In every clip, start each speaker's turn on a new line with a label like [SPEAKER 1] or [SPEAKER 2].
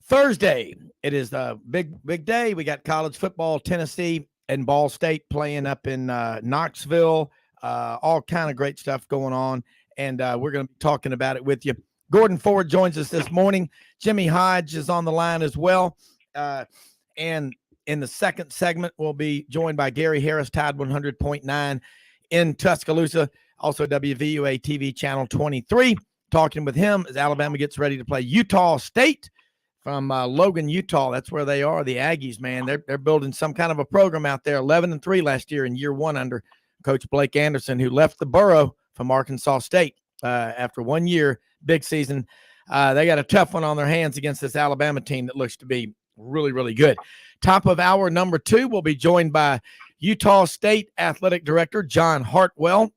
[SPEAKER 1] Thursday, it is the big day. We got college football, Tennessee and Ball State playing up in Knoxville. All kind of great stuff going on, and we're going to be talking about it with you. Gordon Ford joins us this morning. Jimmy Hodge is on the line as well. And in the second segment, we'll be joined by Gary Harris, Tide 100.9 in Tuscaloosa, also WVUA TV Channel 23. Talking with him as Alabama gets ready to play Utah State from Logan, Utah. That's where they are, the Aggies, man. They're building some kind of a program out there, 11-3 last year in year one under Coach Blake Anderson, who left the Burrow from Arkansas State after 1 year, big season. They got a tough one on their hands against this Alabama team that looks to be really, really good. Top of hour number 2, we'll be joined by Utah State Athletic Director John Hartwell,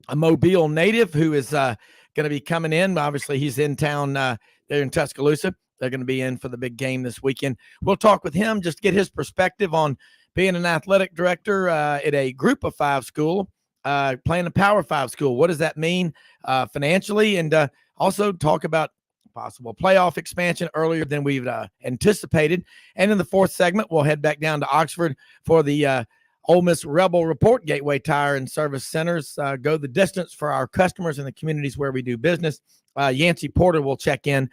[SPEAKER 1] a Mobile native who is going to be coming in. Obviously, he's in town there in Tuscaloosa. They're going to be in for the big game this weekend. We'll talk with him, just get his perspective on being an athletic director at a group of 5 school, playing a Power 5 school. What does that mean financially? And also talk about possible playoff expansion earlier than we've anticipated. And in the fourth segment, we'll head back down to Oxford for the Ole Miss Rebel Report. Gateway Tire and Service Centers go the distance for our customers in the communities where we do business. Yancy Porter will check in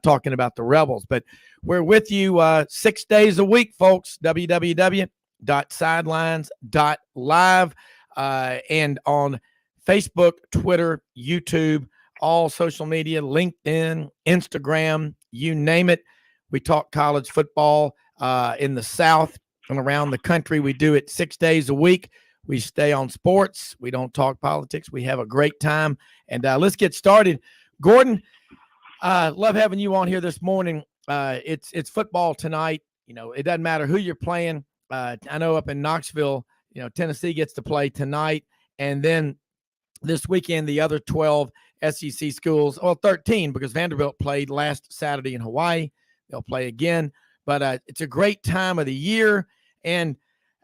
[SPEAKER 1] talking about the Rebels. But we're with you 6 days a week, folks. www.sidelines.live and on Facebook, Twitter, YouTube, all social media, LinkedIn, Instagram, you name it. We talk college football in the South and around the country. We do it 6 days a week. We stay on sports. We don't talk politics. We have a great time. And let's get started. Gordon, love having you on here this morning. It's football tonight. You know, it doesn't matter who you're playing. I know up in Knoxville, you know, Tennessee gets to play tonight. And then this weekend, the other 12 SEC schools, well, 13, because Vanderbilt played last Saturday in Hawaii. They'll play again. But it's a great time of the year. And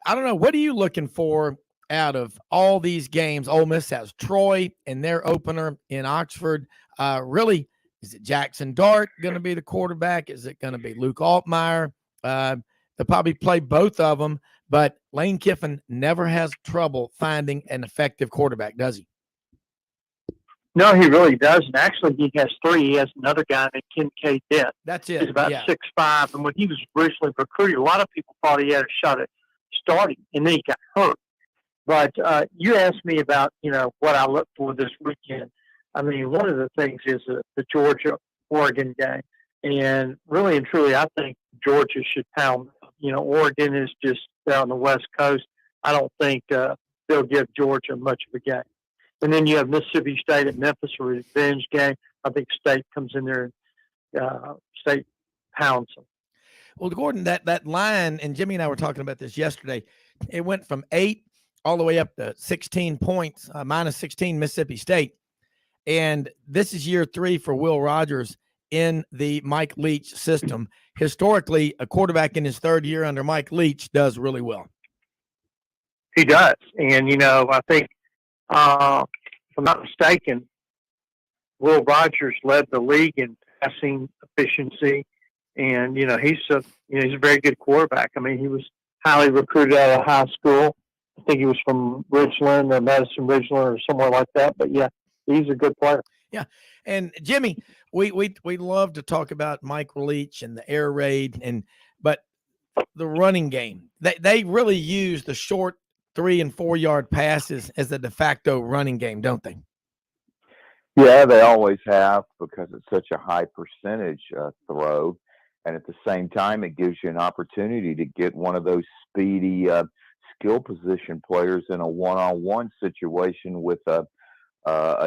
[SPEAKER 1] I don't know, what are you looking for out of all these games? Ole Miss has Troy in their opener in Oxford. Really, is it Jackson Dart going to be the quarterback? Is it going to be Luke Altmaier? They'll probably play both of them, but Lane Kiffin never has trouble finding an effective quarterback, does he?
[SPEAKER 2] No, he really doesn't. Actually, he has 3. He has another guy named Kincaid Dent.
[SPEAKER 1] That's it.
[SPEAKER 2] He's about 6'5", and when he was originally recruited, a lot of people thought he had a shot at starting, and then he got hurt. But you asked me about, you know, what I look for this weekend. I mean, one of the things is the Georgia-Oregon game. And really and truly, I think Georgia should pound. You know, Oregon is just down on the West Coast. I don't think they'll give Georgia much of a game. And then you have Mississippi State at Memphis, a revenge game. I think State comes in there and State pounds them.
[SPEAKER 1] Well, Gordon, that line, and Jimmy and I were talking about this yesterday, it went from 8 all the way up to 16 points, minus 16 Mississippi State. And this is year 3 for Will Rogers in the Mike Leach system. Historically, a quarterback in his 3rd year under Mike Leach does really well.
[SPEAKER 2] He does. And, you know, I think, if I'm not mistaken, Will Rogers led the league in passing efficiency. And, you know, he's a very good quarterback. I mean, he was highly recruited out of high school. I think he was from Ridgeland or Madison Ridgeland or somewhere like that. But, yeah, he's a good player.
[SPEAKER 1] Yeah. And, Jimmy, we love to talk about Mike Leach and the air raid, but the running game, they really use the short 3 and 4 yard passes as a de facto running game, don't they?
[SPEAKER 3] Yeah, they always have, because it's such a high percentage throw. And at the same time, it gives you an opportunity to get one of those speedy skill position players in a one-on-one situation with a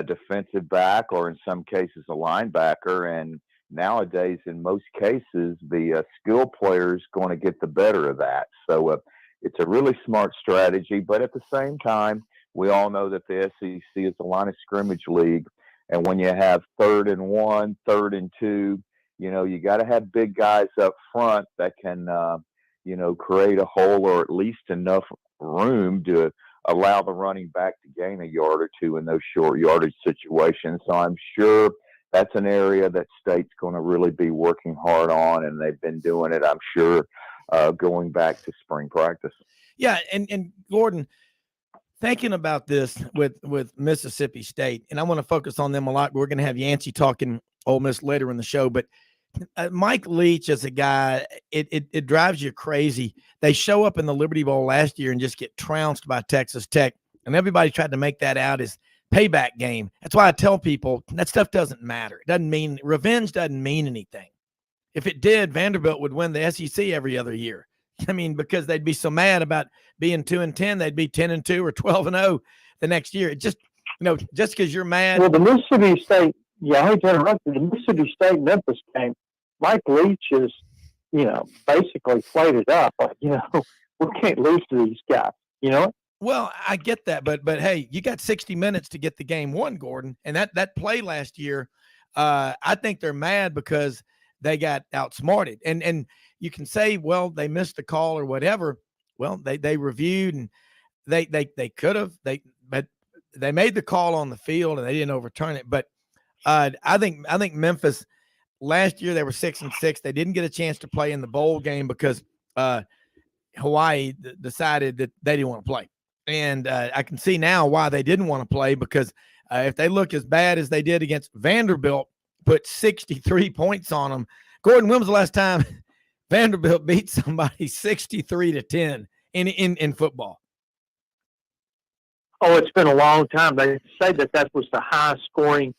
[SPEAKER 3] defensive back, or in some cases a linebacker. And nowadays, in most cases, the skill player is going to get the better of that. So it's a really smart strategy. But at the same time, We all know that the SEC is a line of scrimmage league. And when you have 3rd and 1, 3rd and 2, you got to have big guys up front that can, create a hole or at least enough room to allow the running back to gain a yard or two in those short yardage situations. So I'm sure that's an area that State's going to really be working hard on, and they've been doing it, I'm sure, going back to spring practice.
[SPEAKER 1] Yeah, and Gordon, thinking about this with Mississippi State, and I want to focus on them a lot. We're going to have Yancy talking Ole Miss later in the show, but Mike Leach is a guy, it drives you crazy. They show up in the Liberty Bowl last year and just get trounced by Texas Tech, and everybody tried to make that out as payback game. That's why I tell people that stuff doesn't matter. It doesn't mean revenge doesn't mean anything. If it did, Vanderbilt would win the SEC every other year. I mean, because they'd be so mad about being 2-10, they'd be 10-2 or 12-0 the next year. It just, just because you're mad.
[SPEAKER 2] Well, the Mississippi State, I hate to interrupt you, the Mississippi State Memphis game, Mike Leach is, basically played it up. Like, we can't lose to these guys,
[SPEAKER 1] Well, I get that, but hey, you got 60 minutes to get the game won, Gordon. And that play last year, I think they're mad because they got outsmarted. And you can say, well, they missed the call or whatever. Well, they reviewed and they could have, but they made the call on the field and they didn't overturn it. But I think Memphis last year, they were 6-6. They didn't get a chance to play in the bowl game because Hawaii decided that they didn't want to play. And I can see now why they didn't want to play, because if they look as bad as they did against Vanderbilt, put 63 points on them. Gordon, when was the last time Vanderbilt beat somebody 63-10 in football?
[SPEAKER 2] Oh, it's been a long time. They say that was the highest scoring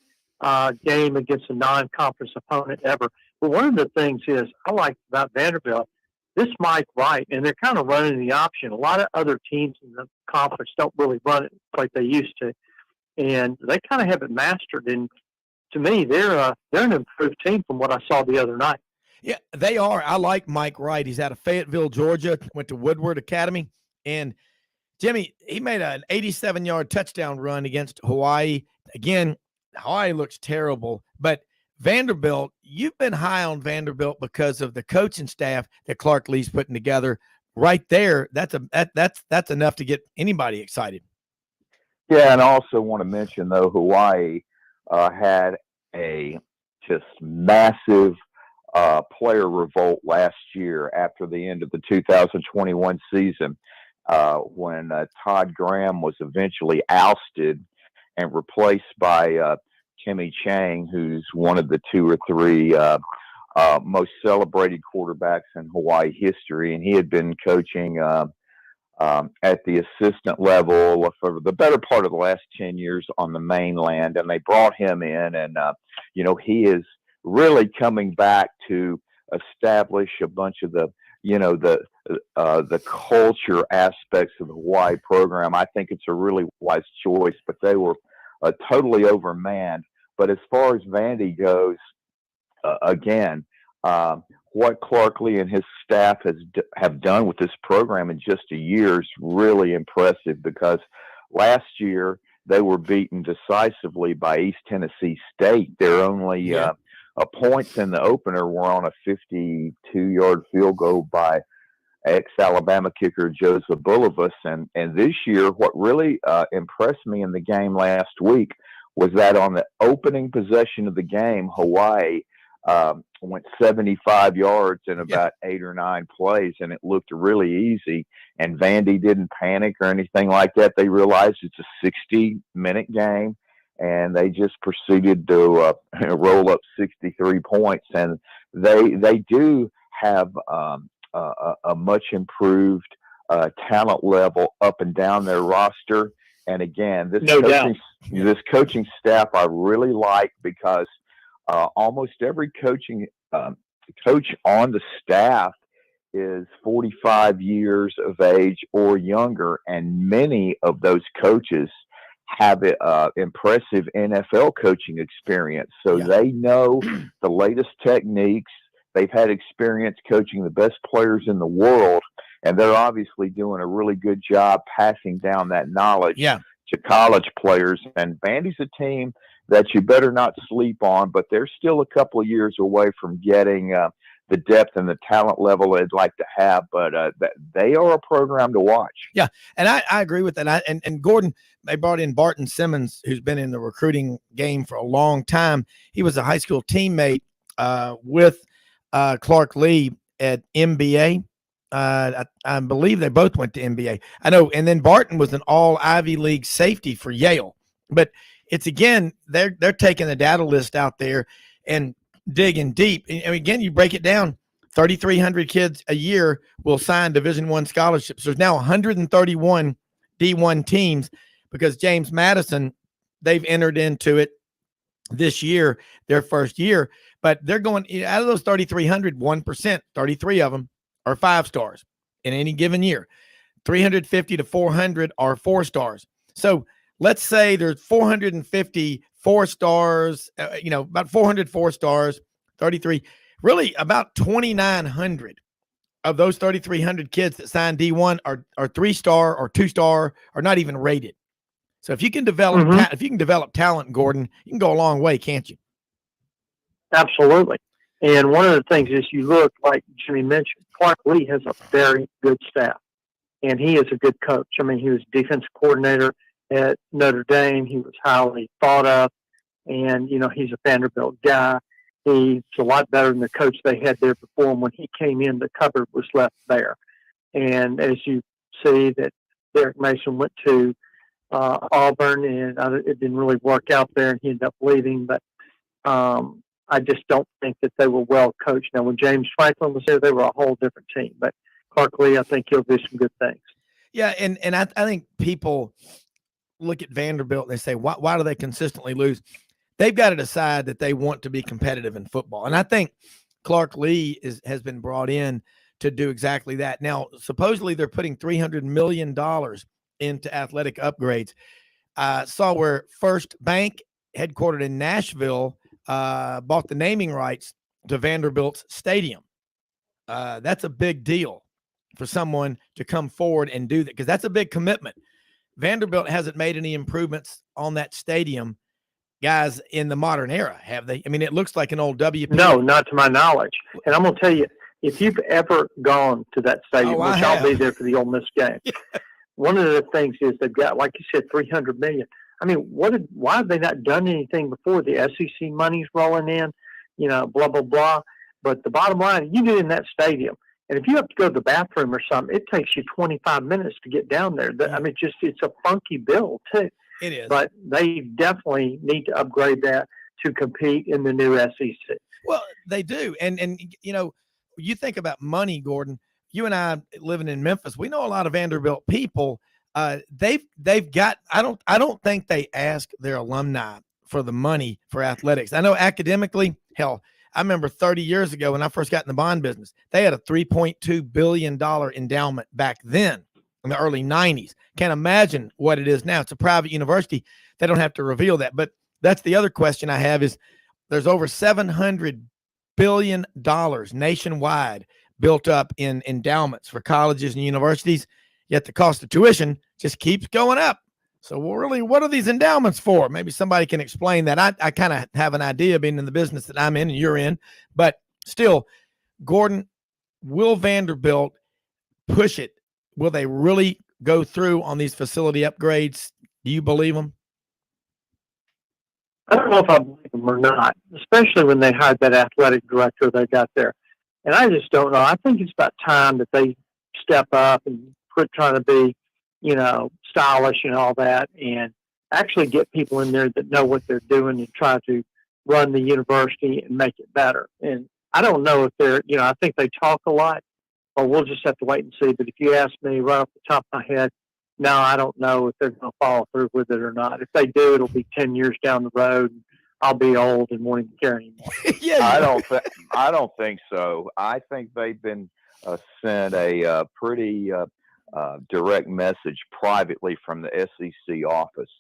[SPEAKER 2] game against a non-conference opponent ever. But one of the things I like about Vanderbilt, this Mike Wright, and they're kind of running the option. A lot of other teams in the conference don't really run it like they used to, and they kind of have it mastered. And to me, they're an improved team from what I saw the other night.
[SPEAKER 1] Yeah, they are. I like Mike Wright. He's out of Fayetteville, Georgia, went to Woodward Academy. And, Jimmy, he made an 87-yard touchdown run against Hawaii. Again, Hawaii looks terrible. But Vanderbilt, you've been high on Vanderbilt because of the coaching staff that Clark Lee's putting together. Right there, that's enough to get anybody excited.
[SPEAKER 3] Yeah, and I also want to mention, though, Hawaii had a just massive player revolt last year after the end of the 2021 season when Todd Graham was eventually ousted and replaced by Timmy Chang, who's one of the 2 or 3 most celebrated quarterbacks in Hawaii history. And he had been coaching at the assistant level for the better part of the last 10 years on the mainland. And they brought him in, and, he is really coming back to establish a bunch of the culture aspects of the Hawaii program. I think it's a really wise choice, but they were totally overmanned. But as far as Vandy goes, again, what Clark Lee and his staff have done with this program in just a year is really impressive, because last year they were beaten decisively by East Tennessee State. Their only points in the opener were on a 52-yard field goal by ex-Alabama kicker Joseph Bulovas. And this year, what really impressed me in the game last week was that on the opening possession of the game, Hawaii went 75 yards in about 8 or 9 plays, and it looked really easy. And Vandy didn't panic or anything like that. They realized it's a 60-minute game, and they just proceeded to roll up 63 points. And they do have a much improved talent level up and down their roster. And again, this coaching staff I really like, because almost every coach on the staff is 45 years of age or younger, and many of those coaches have impressive NFL coaching experience. So they know the latest techniques. They've had experience coaching the best players in the world, and they're obviously doing a really good job passing down that knowledge to college players. And Vandy's a team that you better not sleep on, but they're still a couple of years away from getting the depth and the talent level they'd like to have. But they are a program to watch.
[SPEAKER 1] Yeah, and I agree with that. And Gordon, they brought in Barton Simmons, who's been in the recruiting game for a long time. He was a high school teammate with Clark Lee at MBA. I believe they both went to MBA. I know. And then Barton was an all Ivy League safety for Yale. But it's, again, they're taking the data list out there and digging deep. And again, you break it down, 3,300 kids a year will sign Division I scholarships. There's now 131 D1 teams because James Madison, they've entered into it this year, their first year. But they're going out of those 3,300, 1%, 33 of them are 5 stars in any given year. 350 to 400 are 4 stars. So let's say there's 450 4 stars, about 400 4 stars, 33, really about 2,900 of those 3,300 kids that sign D1 are 3-star or 2-star or not even rated. So if you can develop talent, Gordon, you can go a long way, can't you?
[SPEAKER 2] Absolutely. And one of the things is you look, like Jimmy mentioned, Clark Lee has a very good staff, and he is a good coach. I mean, he was defensive coordinator at Notre Dame. He was highly thought of, and, he's a Vanderbilt guy. He's a lot better than the coach they had there before him. When he came in, the cupboard was left bare. And as you see that Derek Mason went to Auburn, and it didn't really work out there, and he ended up leaving. But I just don't think that they were well coached. Now, when James Franklin was there, they were a whole different team. But Clark Lee, I think he'll do some good things.
[SPEAKER 1] Yeah, and I think people look at Vanderbilt and they say, why do they consistently lose? They've got to decide that they want to be competitive in football. And I think Clark Lee has been brought in to do exactly that. Now, supposedly they're putting $300 million into athletic upgrades. Saw where First Bank, headquartered in Nashville, bought the naming rights to Vanderbilt's stadium. That's a big deal for someone to come forward and do that, because that's a big commitment. Vanderbilt hasn't made any improvements on that stadium, guys, in the modern era, have they? I mean, it looks like an old WP.
[SPEAKER 2] No, not to my knowledge. And I'm going to tell you, if you've ever gone to that stadium, which I'll be there for the Ole Miss game, one of the things is they've got, like you said, $300 million. I mean, why have they not done anything before? The SEC money's rolling in, blah, blah, blah. But the bottom line, you get in that stadium, and if you have to go to the bathroom or something, it takes you 25 minutes to get down there. I mean, it's a funky bill, too.
[SPEAKER 1] It is.
[SPEAKER 2] But they definitely need to upgrade that to compete in the new SEC.
[SPEAKER 1] Well, they do. And you think about money, Gordon. You and I living in Memphis, we know a lot of Vanderbilt people. They've got, I don't think they ask their alumni for the money for athletics. I know academically, hell, I remember 30 years ago when I first got in the bond business, they had a $3.2 billion endowment back then in the early 90s. Can't imagine what it is now. It's a private university. They don't have to reveal that. But that's the other question I have is there's over $700 billion nationwide built up in endowments for colleges and universities, yet the cost of tuition just keeps going up. So really, what are these endowments for? Maybe somebody can explain that. I kind of have an idea being in the business that I'm in and you're in, but still, Gordon, will Vanderbilt push it? Will they really go through on these facility upgrades? Do you believe them?
[SPEAKER 2] I don't know if I believe them or not, especially when they hired that athletic director they got there. And I just don't know. I think it's about time that they step up and quit trying to be, stylish and all that, and actually get people in there that know what they're doing and try to run the university and make it better. And I don't know if they're, I think they talk a lot, but we'll just have to wait and see. But if you ask me right off the top of my head, no, I don't know if they're going to follow through with it or not. If they do, it'll be 10 years down the road. And I'll be old and won't even care anymore.
[SPEAKER 3] I don't think so. I think they've been sent a pretty direct message privately from the SEC office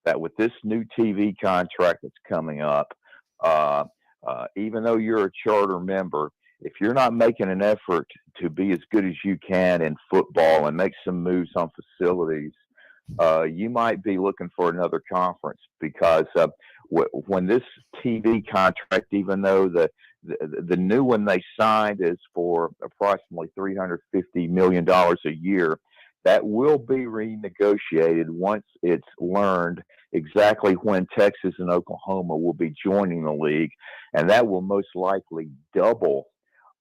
[SPEAKER 3] that with this new TV contract that's coming up, even though you're a charter member, if you're not making an effort to be as good as you can in football and make some moves on facilities, you might be looking for another conference because when this TV contract, even though the new one they signed is for approximately $350 million a year, that will be renegotiated once it's learned exactly when Texas and Oklahoma will be joining the league, and that will most likely double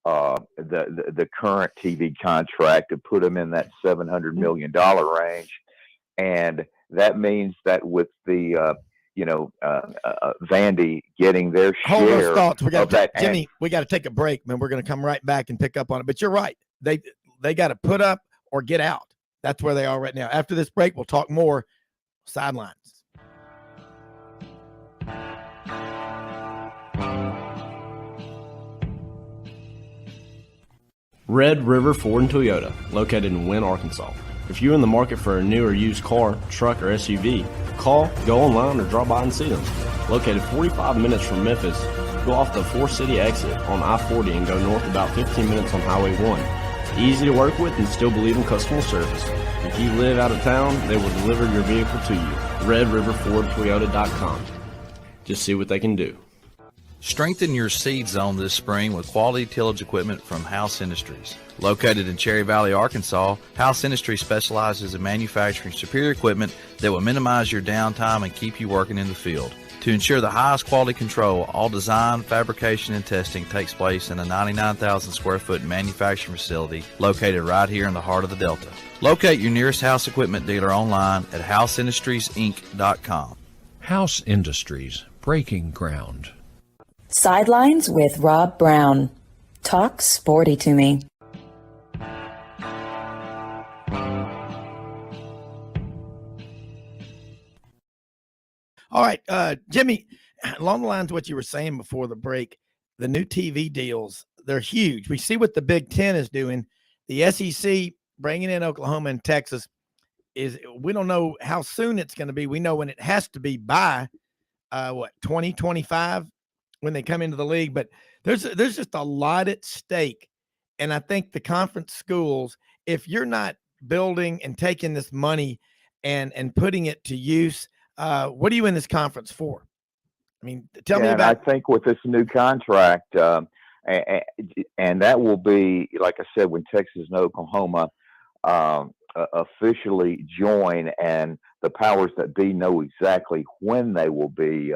[SPEAKER 3] the current TV contract to put them in that $700 million range. And that means that with the Vandy getting their
[SPEAKER 1] Hold those
[SPEAKER 3] share
[SPEAKER 1] thoughts.
[SPEAKER 3] of that,
[SPEAKER 1] Jimmy, we got to take a break, man. We're going to come right back and pick up on it. But you're right. They got to put up or get out. That's where they are right now. After this break, we'll talk more sidelines.
[SPEAKER 4] Red River Ford and Toyota, located in Wynne, Arkansas. If you're in the market for a new or used car, truck, or SUV, call, go online, or drop by and see them. Located 45 minutes from Memphis, go off the 4-city exit on I-40 and go north about 15 minutes on Highway 1. Easy to work with and still believe in customer service. If you live out of town, they will deliver your vehicle to you. RedRiverFordToyota.com. Just see what they can do.
[SPEAKER 5] Strengthen your seed zone this spring with quality tillage equipment from House Industries. Located in Cherry Valley, Arkansas, House Industries specializes in manufacturing superior equipment that will minimize your downtime and keep you working in the field. To ensure the highest quality control, all design, fabrication, and testing takes place in a 99,000 square foot manufacturing facility located right here in the heart of the Delta. Locate your nearest House equipment dealer online at houseindustriesinc.com.
[SPEAKER 6] House Industries, breaking ground.
[SPEAKER 7] Sidelines with Rob Brown. Talk sporty to me.
[SPEAKER 1] All right, Jimmy, along the lines of what you were saying before the break, the new TV deals, they're huge. We see what the Big Ten is doing. The SEC bringing in Oklahoma and Texas we don't know how soon it's going to be. We know when it has to be by 2025 when they come into the league, but there's just a lot at stake. And I think the conference schools, if you're not building and taking this money and putting it to use, what are you in this conference for? I mean, tell me about.
[SPEAKER 3] I think with this new contract, and that will be, like I said, when Texas and Oklahoma officially join, and the powers that be know exactly when they will be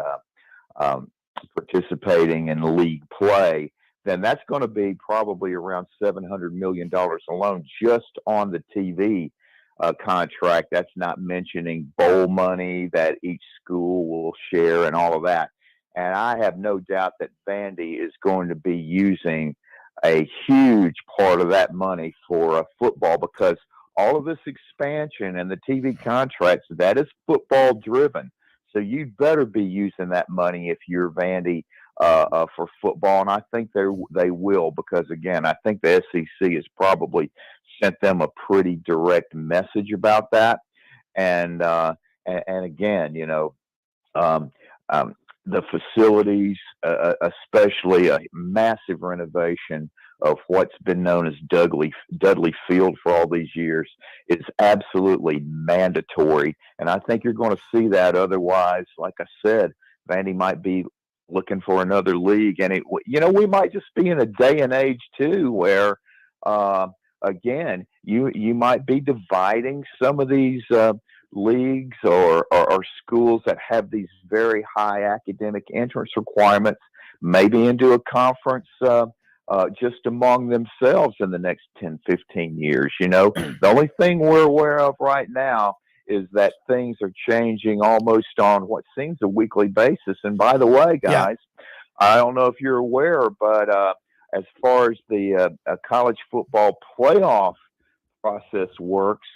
[SPEAKER 3] participating in league play, then that's going to be probably around $700 million alone just on the TV contract. That's not mentioning bowl money that each school will share and all of that. And I have no doubt that Vandy is going to be using a huge part of that money for football, because all of this expansion and the TV contracts, that is football driven. So you'd better be using that money if you're Vandy for football. And I think they will, because again, I think the SEC has probably sent them a pretty direct message about that. And again, the facilities, especially a massive renovation of what's been known as Dudley Field for all these years, is absolutely mandatory. And I think you're going to see that. Otherwise, like I said, Vandy might be looking for another league. And we might just be in a day and age too, where, again, you might be dividing some of these leagues or schools that have these very high academic entrance requirements, maybe into a conference just among themselves in the next 10, 15 years. The only thing we're aware of right now is that things are changing almost on what seems a weekly basis. And by the way, guys, I don't know if you're aware, but as far as the college football playoff process works,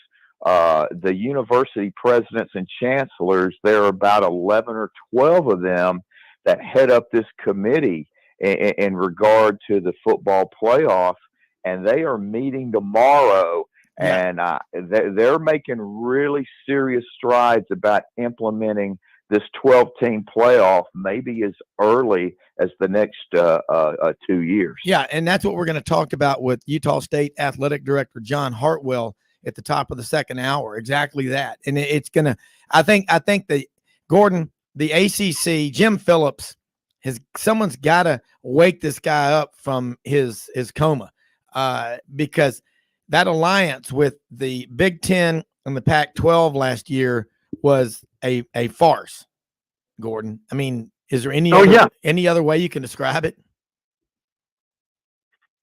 [SPEAKER 3] the university presidents and chancellors, there are about 11 or 12 of them that head up this committee in regard to the football playoff, and they are meeting tomorrow, and they're making really serious strides about implementing this 12-team playoff maybe as early as the next 2 years.
[SPEAKER 1] Yeah, and that's what we're going to talk about with Utah State Athletic Director John Hartwell at the top of the second hour. Exactly that. And it's going to, I think that Gordon, the ACC, Jim Phillips, someone's got to wake this guy up from his coma, because that alliance with the Big Ten and the Pac-12 last year was a farce, Gordon. I mean, is there any other way you can describe it?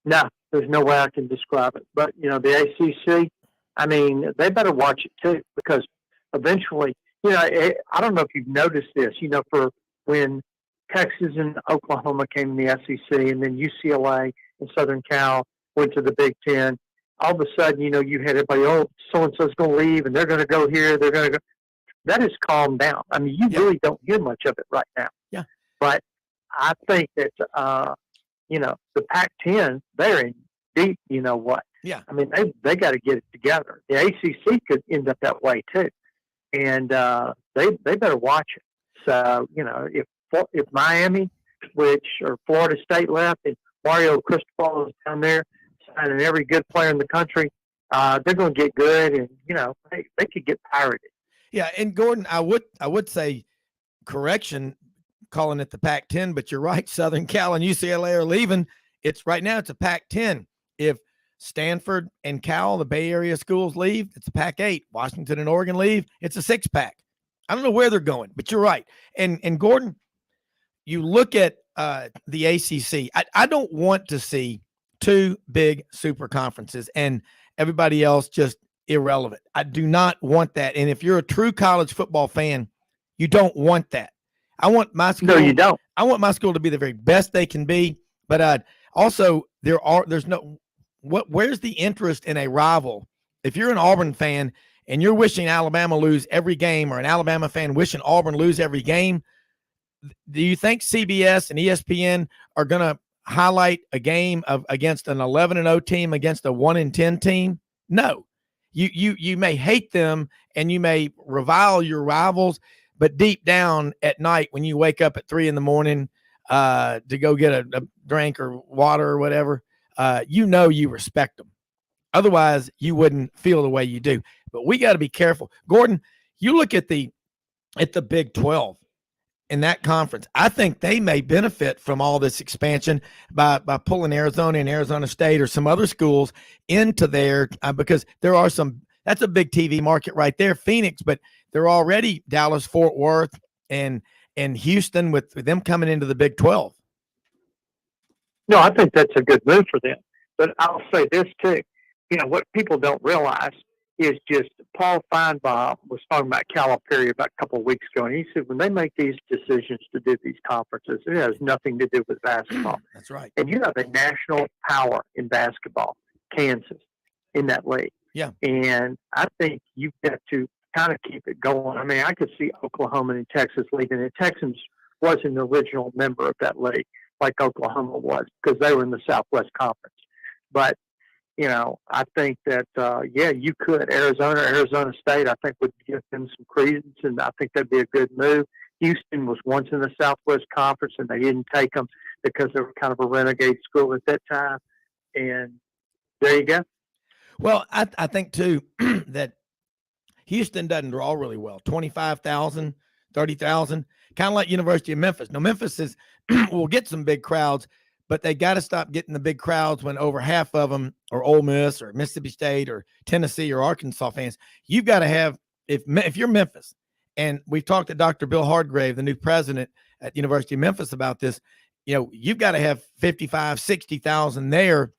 [SPEAKER 2] No, there's no way I can describe it. But, the ACC, I mean, they better watch it too, because eventually, I don't know if you've noticed this, for when Texas and Oklahoma came to the SEC, and then UCLA and Southern Cal went to the Big Ten, all of a sudden, you had everybody, so-and-so's going to leave, and they're going to go here, they're going to go. That has calmed down. I mean, you really don't hear much of it right now.
[SPEAKER 1] Yeah.
[SPEAKER 2] But I think that, the Pac-10, they're in deep, what?
[SPEAKER 1] Yeah.
[SPEAKER 2] I mean, they got to get it together. The ACC could end up that way too. And they better watch it. So, if Miami, or Florida State left, and Mario Cristobal is down there signing every good player in the country, they're going to get good, and, they could get pirated.
[SPEAKER 1] Yeah, and Gordon, I would say, correction, calling it the Pac-10, but you're right. Southern Cal and UCLA are leaving. Right now it's a Pac-10. If Stanford and Cal, the Bay Area schools, leave, it's a Pac-8. Washington and Oregon leave, it's a 6-pack. I don't know where they're going, but you're right. And Gordon, you look at the ACC. I don't want to see two big super conferences and everybody else just irrelevant. I do not want that. And if you're a true college football fan, you don't want that. I want my school.
[SPEAKER 2] No, you don't.
[SPEAKER 1] I want my school to be the very best they can be. But also, where's the interest in a rival? If you're an Auburn fan and you're wishing Alabama lose every game, or an Alabama fan wishing Auburn lose every game, do you think CBS and ESPN are going to highlight a game against an 11-0 team against a 1-10 team? No. You may hate them and you may revile your rivals, but deep down at night when you wake up at 3 a.m. To go get a drink or water or whatever, you respect them. Otherwise, you wouldn't feel the way you do. But we got to be careful. Gordon, you look at the Big 12 in that conference. I think they may benefit from all this expansion by pulling Arizona and Arizona State or some other schools into there, because there are that's a big TV market right there, Phoenix, but they're already Dallas, Fort Worth, and Houston with them coming into the Big 12.
[SPEAKER 2] No, I think that's a good move for them. But I'll say this too. What people don't realize is just Paul Feinbaum was talking about Calipari about a couple of weeks ago, and he said when they make these decisions to do these conferences, it has nothing to do with basketball.
[SPEAKER 1] That's right.
[SPEAKER 2] And you have a national power in basketball, Kansas, in that league.
[SPEAKER 1] Yeah.
[SPEAKER 2] And I think you've got to kind of keep it going. I mean, I could see Oklahoma and Texas leaving, and Texas wasn't an original member of that league like Oklahoma was, because they were in the Southwest Conference. But I think that, you could. Arizona State, I think, would give them some credence, and I think that'd be a good move. Houston was once in the Southwest Conference, and they didn't take them because they were kind of a renegade school at that time. And there you go.
[SPEAKER 1] Well, I think, too, that Houston doesn't draw really well. 25,000, 30,000, kind of like University of Memphis. Now, Memphis will get some big crowds, but they got to stop getting the big crowds when over half of them are Ole Miss or Mississippi State or Tennessee or Arkansas fans. You've got to have, if you're Memphis, and we've talked to Dr. Bill Hardgrave, the new president at the University of Memphis, about this, you've got to have 55, 60,000 there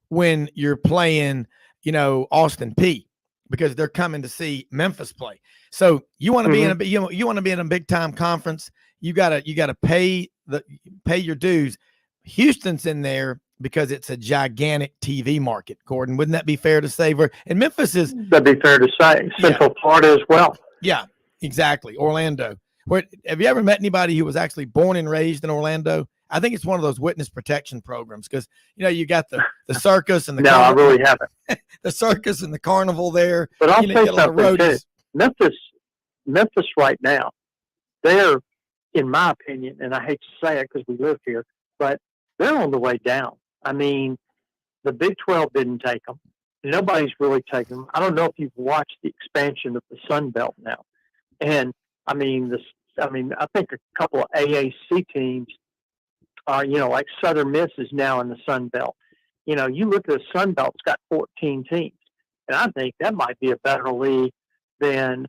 [SPEAKER 1] when you're playing, Austin Peay, because they're coming to see Memphis play. So you want to be in a, you want to be in a big time conference. You gotta pay your dues. Houston's in there because it's a gigantic TV market, Gordon. Wouldn't that be fair to say? And Memphis is.
[SPEAKER 2] That'd be fair to say. Central Florida as well.
[SPEAKER 1] Yeah, exactly. Orlando. Have you ever met anybody who was actually born and raised in Orlando? I think it's one of those witness protection programs, because, you got the circus and the
[SPEAKER 2] No, I really haven't.
[SPEAKER 1] the circus and the carnival there.
[SPEAKER 2] But I'll say something too. Memphis right now, they're, in my opinion, and I hate to say it because we live here, but they're on the way down. I mean, the Big 12 didn't take them. Nobody's really taken them. I don't know if you've watched the expansion of the Sun Belt now. And I mean, I think a couple of AAC teams are, like Southern Miss is now in the Sun Belt. You look at the Sun Belt's got 14 teams. And I think that might be a better league than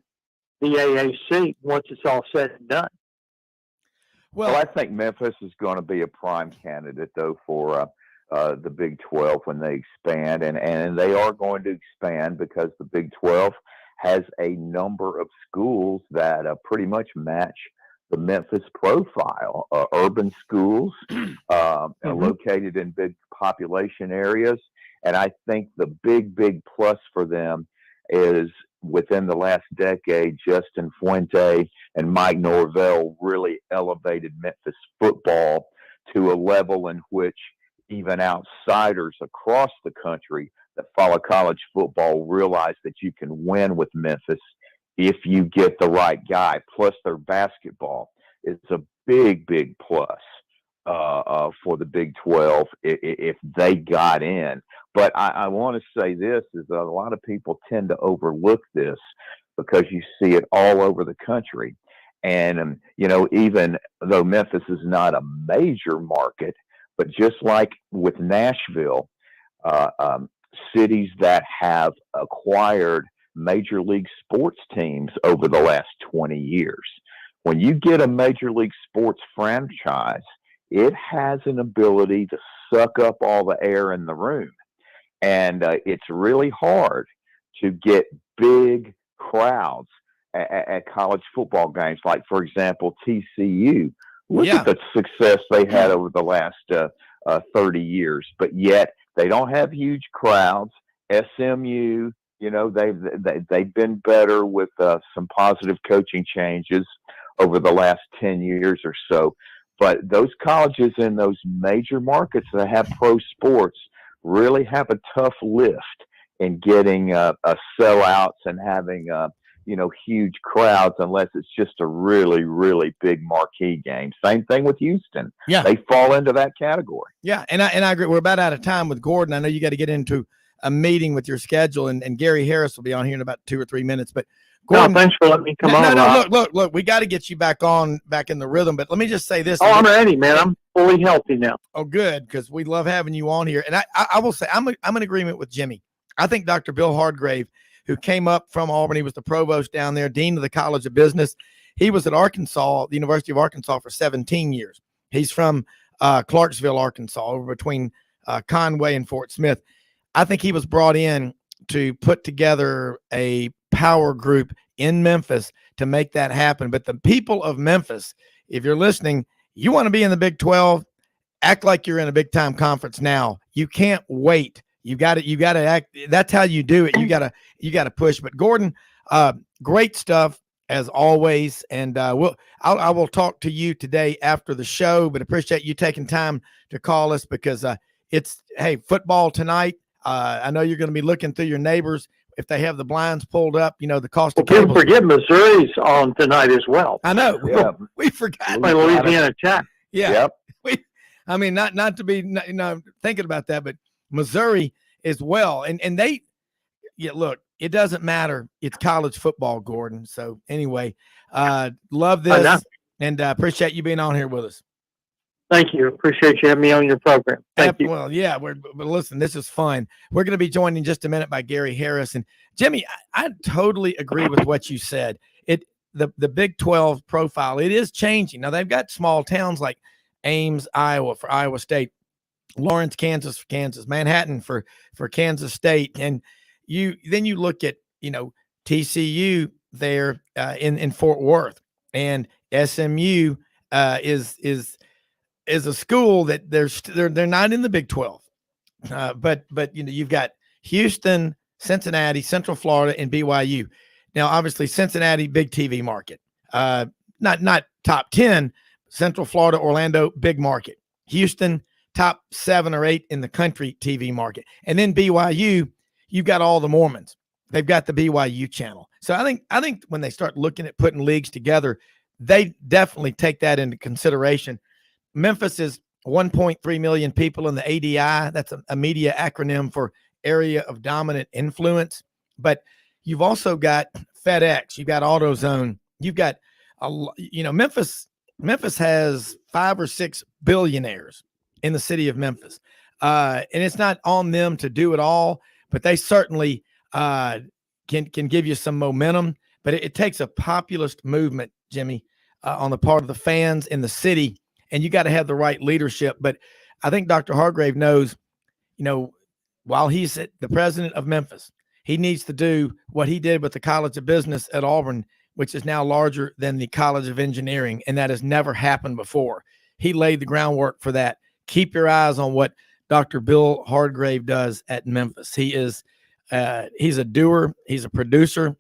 [SPEAKER 2] the AAC once it's all said and done.
[SPEAKER 3] Well, I think Memphis is going to be a prime candidate, though, for the Big 12 when they expand. And they are going to expand because the Big 12 has a number of schools that pretty much match the Memphis profile. Urban schools located in big population areas. And I think the big plus for them is within the last decade, Justin Fuente and Mike Norvell really elevated Memphis football to a level in which even outsiders across the country that follow college football realize that you can win with Memphis if you get the right guy. Plus, their basketball is a big plus for the Big 12 if they got in. But I want to say this, is that a lot of people tend to overlook this because you see it all over the country. And, even though Memphis is not a major market, but just like with Nashville, cities that have acquired major league sports teams over the last 20 years, when you get a major league sports franchise, it has an ability to suck up all the air in the room. And it's really hard to get big crowds at college football games. Like, for example, TCU. Look at the success they had over the last 30 years. But yet they don't have huge crowds. SMU, they've been better with some positive coaching changes over the last 10 years or so. But those colleges in those major markets that have pro sports really have a tough lift in getting sellouts and having huge crowds, unless it's just a really big marquee game. Same thing with Houston.
[SPEAKER 1] Yeah,
[SPEAKER 3] they fall into that category.
[SPEAKER 1] Yeah, and I agree. We're about out of time with Gordon. I know you got to get into a meeting with your schedule, and Gary Harris will be on here in about 2 or 3 minutes. But Gordon,
[SPEAKER 2] no, thanks for letting me come on.
[SPEAKER 1] No, look, we got to get you back in the rhythm. But let me just say this.
[SPEAKER 2] Oh, I'm ready, man. I'm fully healthy now.
[SPEAKER 1] Oh, good, because we love having you on here. And I will say I'm in agreement with Jimmy. I think Dr. Bill Hardgrave, who came up from Albany, was the provost down there, dean of the College of Business. He was at Arkansas, the University of Arkansas, for 17 years. He's from Clarksville, Arkansas, over between Conway and Fort Smith. I think he was brought in to put together a power group in Memphis to make that happen. But the people of Memphis, if you're listening, you want to be in the Big 12, act like you're in a big time conference now. You can't wait. You got to act. That's how you do it. You got to push. But Gordon, great stuff as always. And I will talk to you today after the show, but appreciate you taking time to call us because it's football tonight. I know you're going to be looking through your neighbors if they have the blinds pulled up. The cost of cable.
[SPEAKER 2] Don't forget Missouri's on tonight as well.
[SPEAKER 1] I know.
[SPEAKER 3] Yeah.
[SPEAKER 1] We forgot.
[SPEAKER 2] By Louisiana Tech.
[SPEAKER 1] Yeah. Yep. Not to be thinking about that, but Missouri as well. And they, look, it doesn't matter. It's college football, Gordon. So anyway, love this and appreciate you being on here with us.
[SPEAKER 2] Thank you. Appreciate you having me on your program. Thank you.
[SPEAKER 1] Well, yeah, but listen, this is fun. We're going to be joined in just a minute by Gary Harris. And Jimmy, I totally agree with what you said. The Big 12 profile, it is changing. Now they've got small towns like Ames, Iowa for Iowa State, Lawrence, Kansas for Kansas, Manhattan for Kansas State. And you look at, TCU there in Fort Worth, and SMU is a school that they're not in the Big 12. But you've got Houston, Cincinnati, Central Florida, and BYU. Now, obviously Cincinnati, big TV market. Not top 10, Central Florida, Orlando, big market. Houston, top 7 or 8 in the country TV market. And then BYU, you've got all the Mormons. They've got the BYU channel. So I think when they start looking at putting leagues together, they definitely take that into consideration. Memphis is 1.3 million people in the ADI. That's a media acronym for area of dominant influence, but you've also got FedEx, you've got AutoZone, you've got Memphis has 5 or 6 billionaires in the city of Memphis. And it's not on them to do it all, but they certainly can give you some momentum. But it takes a populist movement, Jimmy, on the part of the fans in the city, and you got to have the right leadership. But I think Dr. Hargrave knows, while he's the president of Memphis, he needs to do what he did with the College of Business at Auburn, which is now larger than the College of Engineering, and that has never happened before. He laid the groundwork for that. Keep your eyes on what Dr. Bill Hargrave does at Memphis. He's a doer. He's a producer.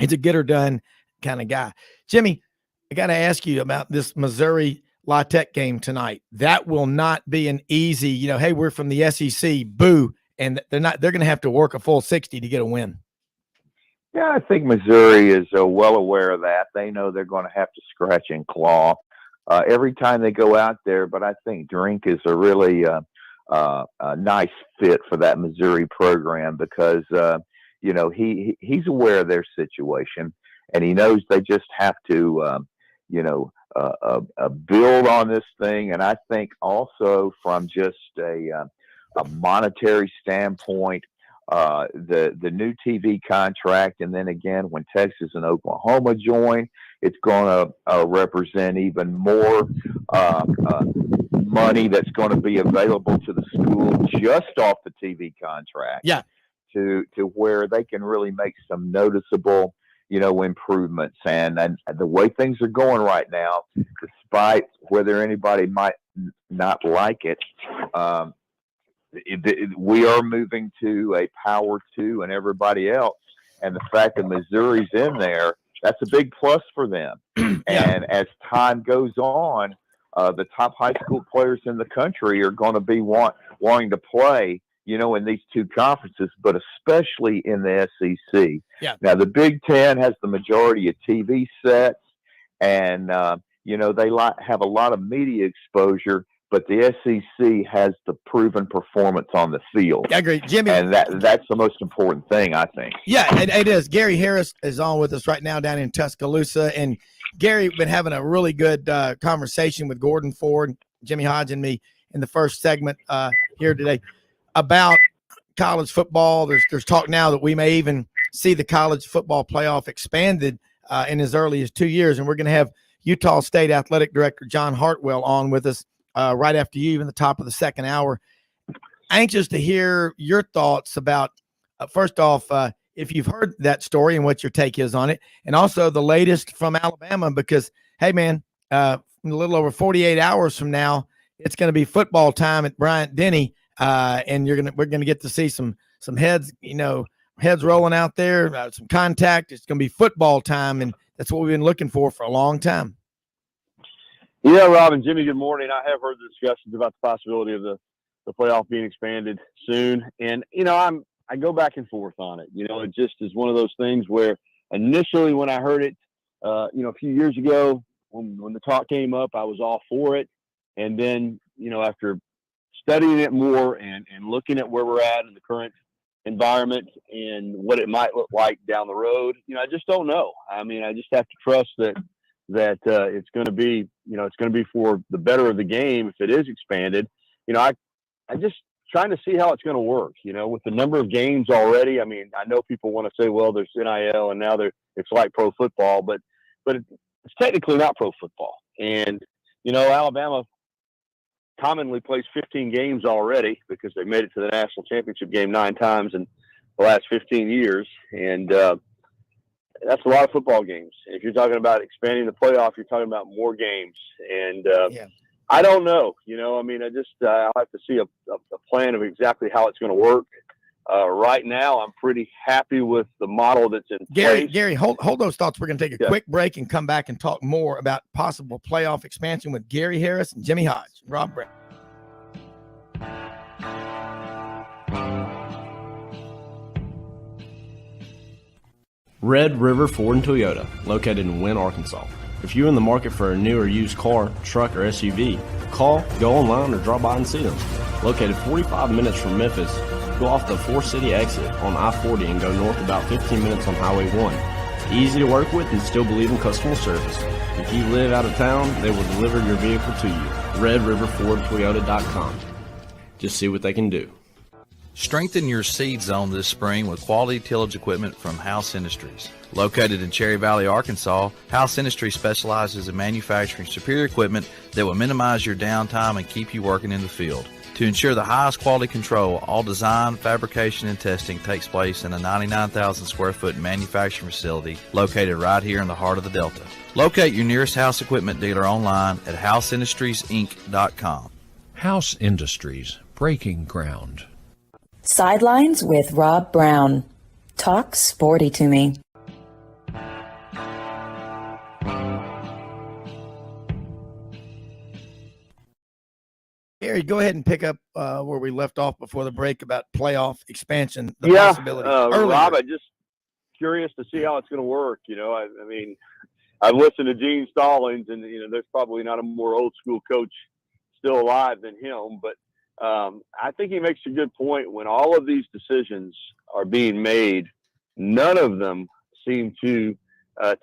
[SPEAKER 1] He's a get her done kind of guy. Jimmy, I got to ask you about this Missouri La Tech game tonight. That will not be an easy, hey, we're from the SEC, boo. And they're going to have to work a full 60 to get a win.
[SPEAKER 3] Yeah, I think Missouri is well aware of that. They know they're going to have to scratch and claw every time they go out there. But I think Drink is a really a nice fit for that Missouri program because, he's aware of their situation, and he knows they just have to, build on this thing. And I think also from just a monetary standpoint, the new TV contract, and then again when Texas and Oklahoma join, it's going to represent even more money that's going to be available to the school just off the TV contract.
[SPEAKER 1] Yeah,
[SPEAKER 3] to where they can really make some noticeable, improvements. And the way things are going right now, despite whether anybody might not like it, we are moving to a Power 2 and everybody else. And the fact that Missouri's in there, that's a big plus for them. Yeah. And as time goes on, the top high school players in the country are going to be wanting to play, in these two conferences, but especially in the SEC.
[SPEAKER 1] Yeah.
[SPEAKER 3] Now, the Big Ten has the majority of TV sets, and, they have a lot of media exposure, but the SEC has the proven performance on the field.
[SPEAKER 1] I agree, Jimmy.
[SPEAKER 3] And that's the most important thing, I think.
[SPEAKER 1] Yeah, it is. Gary Harris is on with us right now down in Tuscaloosa. And Gary, been having a really good conversation with Gordon Ford, Jimmy Hodge, and me in the first segment here today about college football. There's talk now that we may even see the college football playoff expanded in as early as 2 years. And we're going to have Utah State Athletic Director John Hartwell on with us right after you, in the top of the second hour. Anxious to hear your thoughts about, first off, if you've heard that story and what your take is on it, and also the latest from Alabama, because, hey, man, a little over 48 hours from now, it's going to be football time at Bryant-Denny, and we're going to get to see some heads, heads rolling out there, some contact. It's going to be football time, and that's what we've been looking for a long time.
[SPEAKER 8] Yeah, Rob and Jimmy, good morning. I have heard the discussions about the possibility of the playoff being expanded soon. And, I go back and forth on it. It just is one of those things where initially when I heard it, a few years ago, when the talk came up, I was all for it. And then, after studying it more and looking at where we're at in the current environment and what it might look like down the road, I just don't know. I mean, I just have to trust that it's going to be, it's going to be for the better of the game if it is expanded. I just trying to see how it's going to work, with the number of games already. I mean, I know people want to say, well, there's NIL and now it's like pro football, but it's technically not pro football. And, Alabama commonly plays 15 games already because they made it to the national championship game 9 times in the last 15 years. And, that's a lot of football games. If you're talking about expanding the playoff, you're talking about more games. And I don't know. I'll have to see a plan of exactly how it's going to work. Right now, I'm pretty happy with the model that's in place.
[SPEAKER 1] Gary, hold those thoughts. We're going to take a quick break and come back and talk more about possible playoff expansion with Gary Harris and Jimmy Hodge. Rob Brown.
[SPEAKER 4] Red River Ford and Toyota, located in Wynne, Arkansas. If you're in the market for a new or used car, truck, or SUV, call, go online, or drop by and see them. Located 45 minutes from Memphis, Go off the 4-city exit on I-40 and go north about 15 minutes on Highway 1. Easy to work with and still believe in customer service. If you live out of town, they will deliver your vehicle to you. RedRiverFordToyota.com. Just see what they can do.
[SPEAKER 5] Strengthen your seed zone this spring with quality tillage equipment from House Industries. Located in Cherry Valley, Arkansas, House Industries specializes in manufacturing superior equipment that will minimize your downtime and keep you working in the field. To ensure the highest quality control, all design, fabrication, and testing takes place in a 99,000 square foot manufacturing facility located right here in the heart of the Delta. Locate your nearest House equipment dealer online at houseindustriesinc.com.
[SPEAKER 6] House Industries, breaking ground.
[SPEAKER 7] Sidelines with Rob Brown. Talk sporty to me.
[SPEAKER 1] Gary, go ahead and pick up where we left off before the break about playoff expansion. The
[SPEAKER 8] Yeah,
[SPEAKER 1] possibility.
[SPEAKER 8] Rob, I'm just curious to see how it's going to work. You know, I mean, I've listened to Gene Stallings, and there's probably not a more old school coach still alive than him. But I think he makes a good point. When all of these decisions are being made, none of them seem to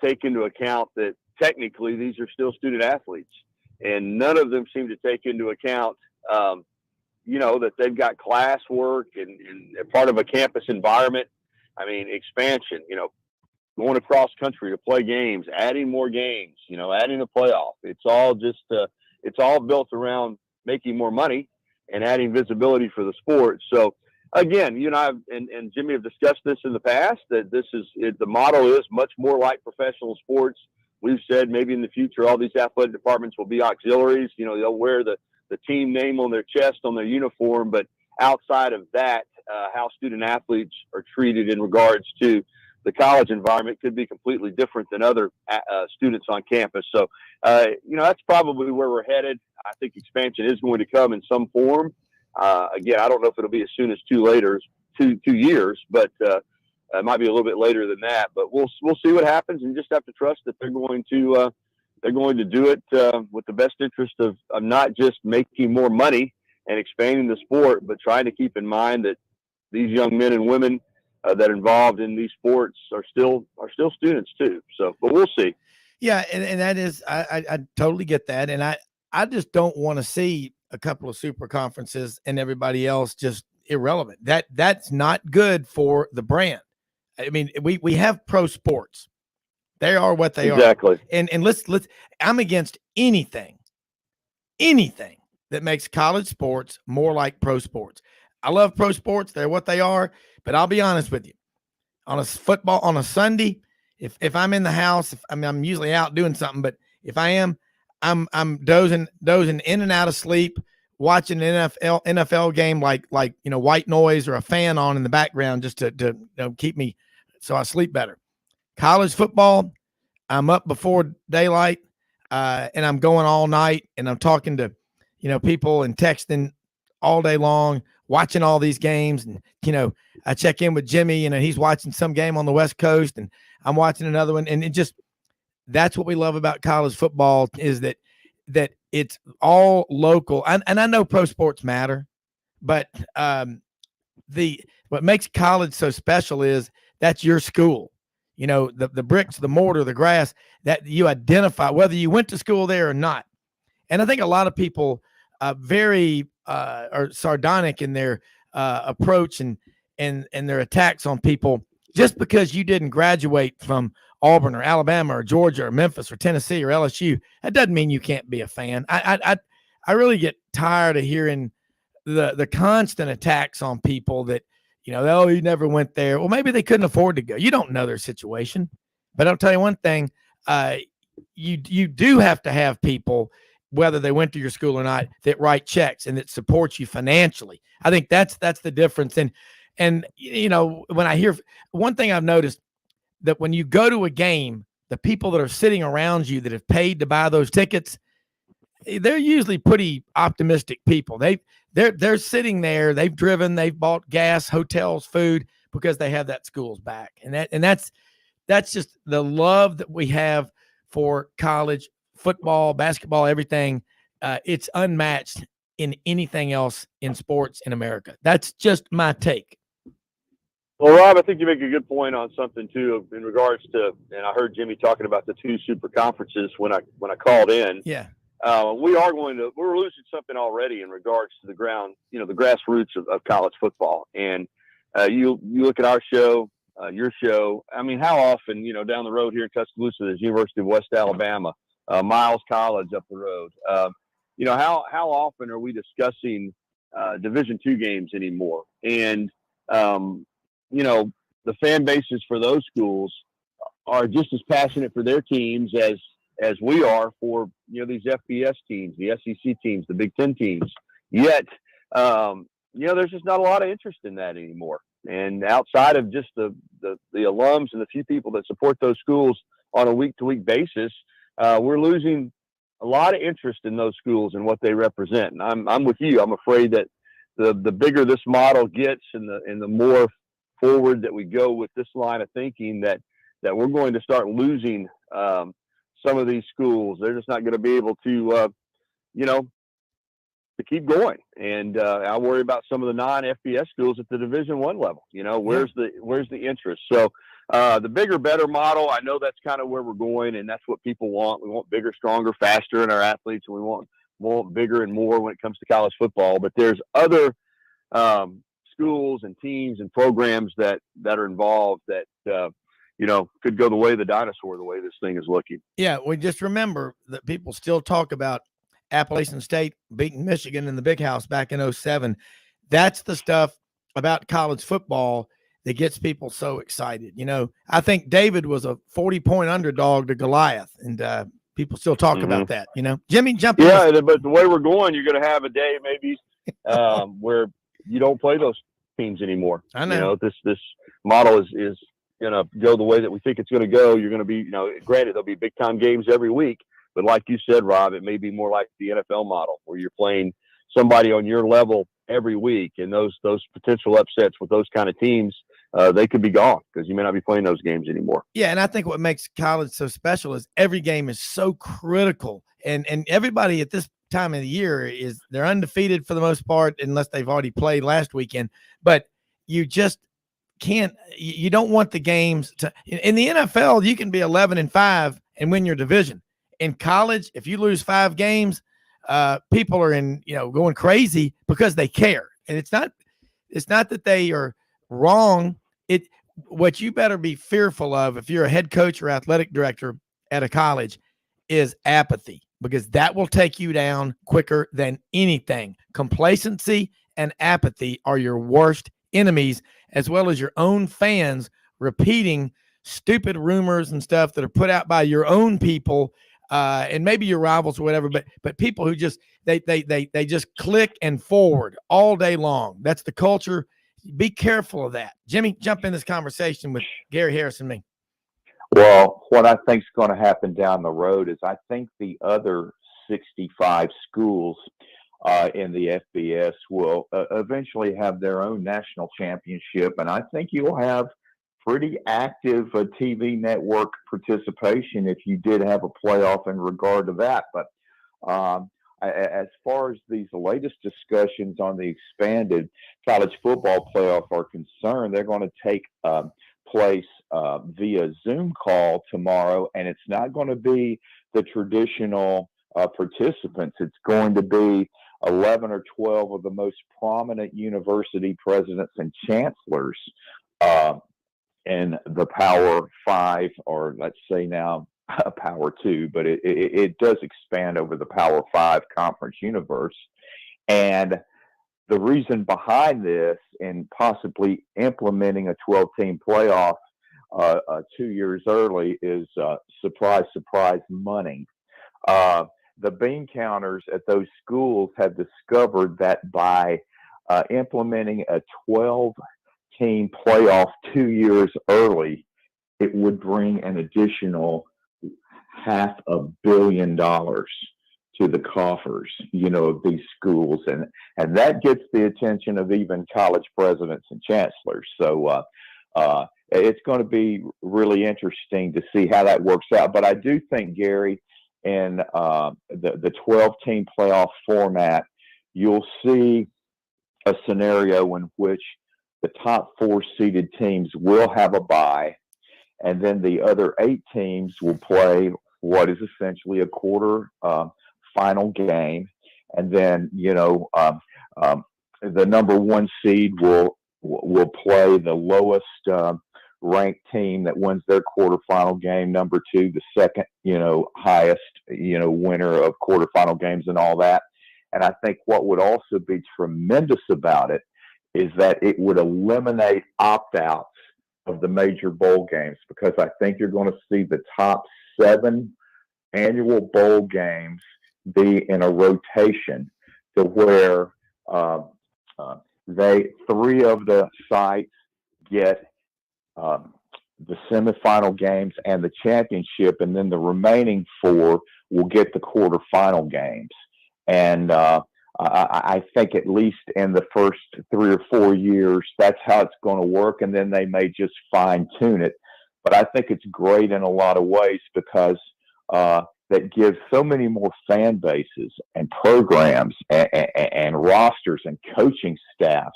[SPEAKER 8] take into account that technically these are still student athletes, and none of them seem to take into account that they've got classwork and part of a campus environment. I mean, expansion, going across country to play games, adding more games, adding a playoff. It's all just, it's all built around making more money and adding visibility for the sport. So again, and Jimmy have discussed this in the past, that the model is much more like professional sports. We've said maybe in the future, all these athletic departments will be auxiliaries. They'll wear the team name on their chest, on their uniform. But outside of that, how student athletes are treated in regards to the college environment could be completely different than other students on campus. So, that's probably where we're headed. I think expansion is going to come in some form. Again, I don't know if it'll be as soon as 2 years, but it might be a little bit later than that. But we'll see what happens, and just have to trust that they're going to do it with the best interest of not just making more money and expanding the sport, but trying to keep in mind that these young men and women that are involved in these sports are still students too. So, but we'll see.
[SPEAKER 1] Yeah, and that is, I totally get that, and I just don't want to see a couple of super conferences and everybody else just irrelevant. That's not good for the brand. I mean, we have pro sports. They are what they are.
[SPEAKER 8] Exactly.
[SPEAKER 1] And let's I'm against anything that makes college sports more like pro sports. I love pro sports. They're what they are. But I'll be honest with you. On a Sunday, if I'm in the house, I'm usually out doing something, but if I am, I'm dozing in and out of sleep, watching an NFL game like white noise or a fan on in the background just to keep me so I sleep better. College football, I'm up before daylight, and I'm going all night, and I'm talking to people and texting all day long, watching all these games. And I check in with Jimmy, he's watching some game on the West Coast, and I'm watching another one. And that's what we love about college football, is that it's all local. And I know pro sports matter, but what makes college so special is that's your school. The bricks, the mortar, the grass, that you identify whether you went to school there or not. And I think a lot of people very are sardonic in their approach and their attacks on people just because you didn't graduate from Auburn or Alabama or Georgia or Memphis or Tennessee or LSU. That doesn't mean you can't be a fan. I really get tired of hearing the constant attacks on people that, oh, you never went there. Well, maybe they couldn't afford to go. You don't know their situation. But I'll tell you one thing, you do have to have people, whether they went to your school or not, that write checks and that support you financially. I think that's the difference. And when I hear one thing I've noticed, that when you go to a game, the people that are sitting around you that have paid to buy those tickets, they're usually pretty optimistic people. They're sitting there, they've driven, they've bought gas, hotels, food, because they have that school's back. And that's just the love that we have for college football, basketball, everything. It's unmatched. in anything else in sports in America. That's just my take.
[SPEAKER 8] Well, Rob, I think you make a good point on something too in regards to, and I heard Jimmy talking about the 2 super conferences when I called in.
[SPEAKER 1] Yeah.
[SPEAKER 8] We're losing something already in regards to the grassroots of college football. And you look at our show, your show. I mean, how often, down the road here in Tuscaloosa, there's University of West Alabama, Miles College up the road. How often are we discussing Division II games anymore? And the fan bases for those schools are just as passionate for their teams as we are for these FBS teams, the SEC teams, the Big Ten teams. Yet, there's just not a lot of interest in that anymore. And outside of just the alums and the few people that support those schools on a week-to-week basis, we're losing a lot of interest in those schools and what they represent. And I'm with you. I'm afraid that the bigger this model gets and the more forward that we go with this line of thinking, that we're going to start losing some of these schools. They're just not going to be able to keep going. And I worry about some of the non-FBS schools at the Division I level. Where's the interest? So the bigger, better model, I know that's kind of where we're going, and that's what people want. We want bigger, stronger, faster in our athletes, and we want bigger and more when it comes to college football. But there's other schools and teams and programs that are involved that could go the way of the dinosaur, the way this thing is looking.
[SPEAKER 1] Yeah, we just remember that people still talk about Appalachian State beating Michigan in the Big House back in 2007. That's the stuff about college football that gets people so excited. I think David was a 40-point underdog to Goliath, and people still talk about that. Jimmy, jump in.
[SPEAKER 8] Yeah, but the way we're going, you're going to have a day maybe where you don't play those teams anymore.
[SPEAKER 1] I know.
[SPEAKER 8] This model is going to go the way that we think it's going to go. You're going to be, granted, there'll be big time games every week, but like you said, Rob, it may be more like the NFL model where you're playing somebody on your level every week, and those potential upsets with those kind of teams, they could be gone because you may not be playing those games anymore.
[SPEAKER 1] Yeah, and I think what makes college so special is every game is so critical, and everybody at this time of the year they're undefeated for the most part, unless they've already played last weekend. But you just can't. You don't want the games to. In the NFL, you can be 11-5 and win your division. In college, if you lose 5 games, people are going crazy because they care, and it's not that they are wrong. What you better be fearful of if you're a head coach or athletic director at a college is apathy, because that will take you down quicker than anything. Complacency and apathy are your worst enemies, as well as your own fans repeating stupid rumors and stuff that are put out by your own people, and maybe your rivals or whatever, but people who just they just click and forward all day long. That's the culture. Be careful of that. Jimmy, jump in this conversation with Gary Harris and me.
[SPEAKER 3] Well, what I think is going to happen down the road is I think the other 65 schools in the FBS will eventually have their own national championship, and I think you'll have pretty active TV network participation if you did have a playoff in regard to that. But as far as these latest discussions on the expanded college football playoff are concerned, they're going to take place via Zoom call tomorrow, and it's not going to be the traditional participants. It's going to be 11 or 12 of the most prominent university presidents and chancellors in the Power 5, or let's say now Power 2, but it does expand over the Power 5 conference universe. And the reason behind this and possibly implementing a 12-team playoff 2 years early is surprise, surprise, money. The bean counters at those schools have discovered that by implementing a 12-team playoff 2 years early, it would bring an additional $500 million to the coffers, of these schools, and that gets the attention of even college presidents and chancellors. So it's going to be really interesting to see how that works out. But I do think, Gary, in the 12-team playoff format, you'll see a scenario in which the top 4 seeded teams will have a bye, and then the other 8 teams will play what is essentially a quarter final game, and then the number 1 seed will play the lowest ranked team that wins their quarterfinal game. Number 2, the second highest winner of quarterfinal games and all that. And I think what would also be tremendous about it is that it would eliminate opt-outs of the major bowl games, because I think you're going to see the top 7 annual bowl games be in a rotation to where 3 of the sites get the semifinal games and the championship, and then the remaining 4 will get the quarterfinal games. And I think at least in the first 3 or 4 years, that's how it's going to work, and then they may just fine tune it. But I think it's great in a lot of ways, because that gives so many more fan bases and programs and rosters and coaching staffs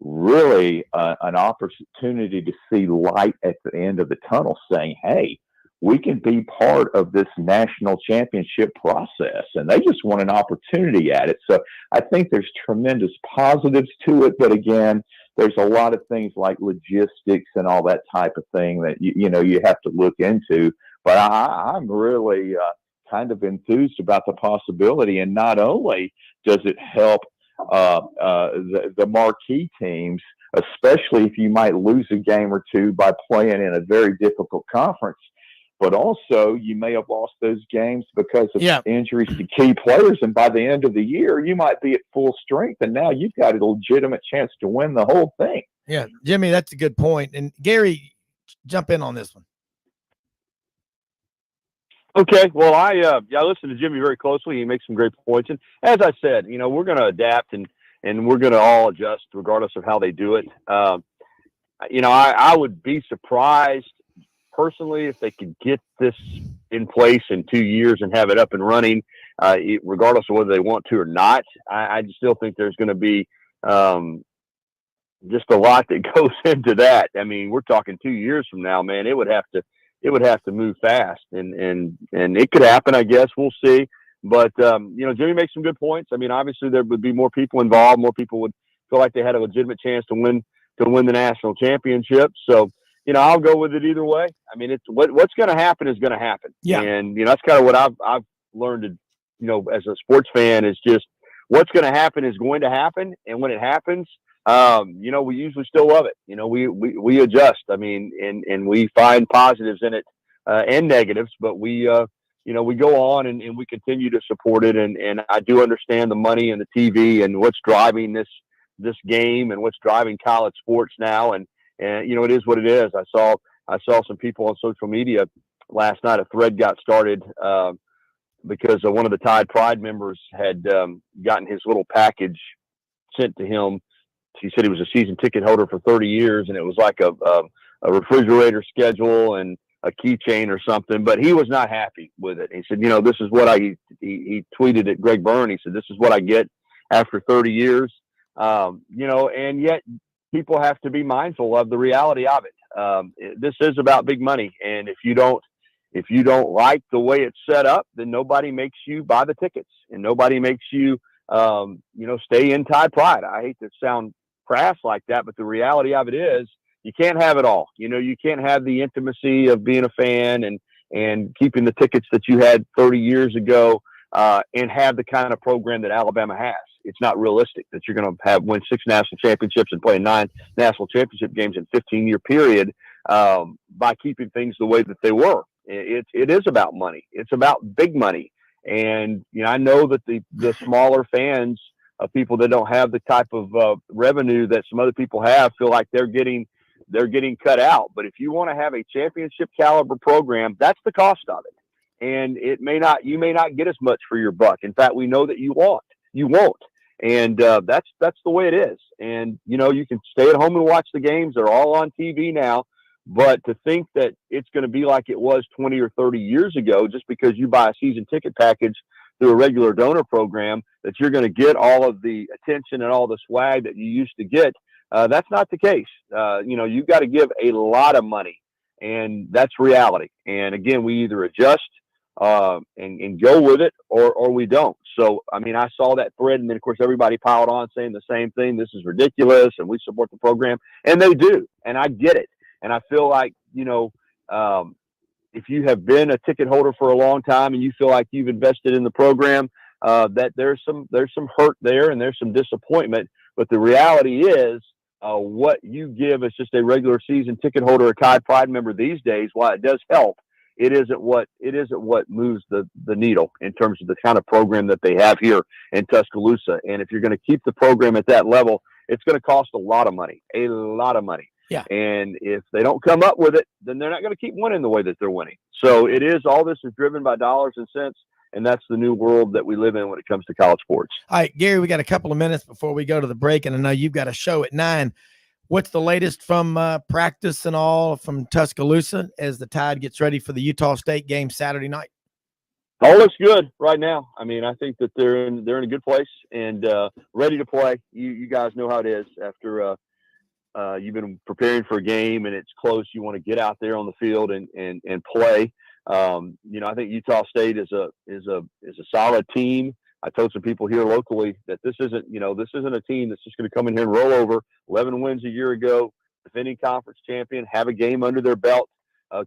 [SPEAKER 3] really an opportunity to see light at the end of the tunnel, saying, hey, we can be part of this national championship process. And they just want an opportunity at it. So I think there's tremendous positives to it. But again, there's a lot of things like logistics and all that type of thing that, you have to look into. But I'm really kind of enthused about the possibility. And not only does it help the marquee teams, especially if you might lose a game or 2 by playing in a very difficult conference, but also you may have lost those games because of injuries to key players. And by the end of the year, you might be at full strength, and now you've got a legitimate chance to win the whole thing.
[SPEAKER 1] Yeah, Jimmy, that's a good point. And Gary, jump in on this one.
[SPEAKER 8] Okay, well, I listen to Jimmy very closely. He makes some great points, and as I said, we're going to adapt and we're going to all adjust regardless of how they do it. I would be surprised personally if they could get this in place in 2 years and have it up and running, regardless of whether they want to or not. I still think there's going to be just a lot that goes into that. I mean, we're talking 2 years from now, man. It would have to move fast, and it could happen, I guess. We'll see. But, Jimmy makes some good points. I mean, obviously there would be more people involved. More people would feel like they had a legitimate chance to win the national championship. So, I'll go with it either way. I mean, it's what's going to happen is going to happen.
[SPEAKER 1] Yeah.
[SPEAKER 8] And, that's kind of what I've learned to, as a sports fan, is just what's going to happen is going to happen. And when it happens, we usually still love it. We adjust. I mean, and we find positives in it and negatives, but we go on and we continue to support it. And I do understand the money and the TV and what's driving this game and what's driving college sports now. And it is what it is. I saw some people on social media last night. A thread got started because one of the Tide Pride members had gotten his little package sent to him. He said he was a season ticket holder for 30 years, and it was like a refrigerator schedule and a keychain or something, but he was not happy with it. He said, this is what he tweeted at Greg Byrne. He said, this is what I get after 30 years. And yet people have to be mindful of the reality of it. This is about big money. And if you don't like the way it's set up, then nobody makes you buy the tickets, and nobody makes you, stay in Tide Pride. I hate to sound crass like that, but the reality of it is you can't have it all. You can't have the intimacy of being a fan and keeping the tickets that you had 30 years ago, and have the kind of program that Alabama has. It's not realistic that you're going to win 6 national championships and play 9 national championship games in a 15-year period by keeping things the way that they were. It is about money. It's about big money. And, I know that the smaller fans of people that don't have the type of revenue that some other people have feel like they're getting cut out. But if you want to have a championship caliber program, that's the cost of it. And you may not get as much for your buck. In fact, we know that you won't. And that's the way it is. And, you can stay at home and watch the games. They're all on TV now. But to think that it's going to be like it was 20 or 30 years ago, just because you buy a season ticket package through a regular donor program that you're going to get all of the attention and all the swag that you used to get. That's not the case. You've got to give a lot of money, and that's reality. And again, we either adjust and go with it or we don't. So, I mean, I saw that thread, and then of course everybody piled on saying the same thing. This is ridiculous, and we support the program, and they do. And I get it. And I feel like, if you have been a ticket holder for a long time and you feel like you've invested in the program, that there's some hurt there and there's some disappointment. But the reality is, what you give as just a regular season ticket holder, a Tide Pride member these days, while it does help, it isn't what moves the needle in terms of the kind of program that they have here in Tuscaloosa. And if you're going to keep the program at that level, it's going to cost a lot of money.
[SPEAKER 1] Yeah.
[SPEAKER 8] And if they don't come up with it, then they're not going to keep winning the way that they're winning. So all this is driven by dollars and cents. And that's the new world that we live in when it comes to college sports.
[SPEAKER 1] All right, Gary, we got a couple of minutes before we go to the break, and I know you've got a show at 9. What's the latest from practice and all from Tuscaloosa as the Tide gets ready for the Utah State game Saturday night?
[SPEAKER 8] All looks good right now. I mean, I think that they're in a good place and ready to play. You guys know how it is after you've been preparing for a game and it's close. You want to get out there on the field and play. I think Utah State is a solid team. I told some people here locally that this isn't a team that's just going to come in here and roll over. 11 wins a year ago, defending conference champion, have a game under their belt.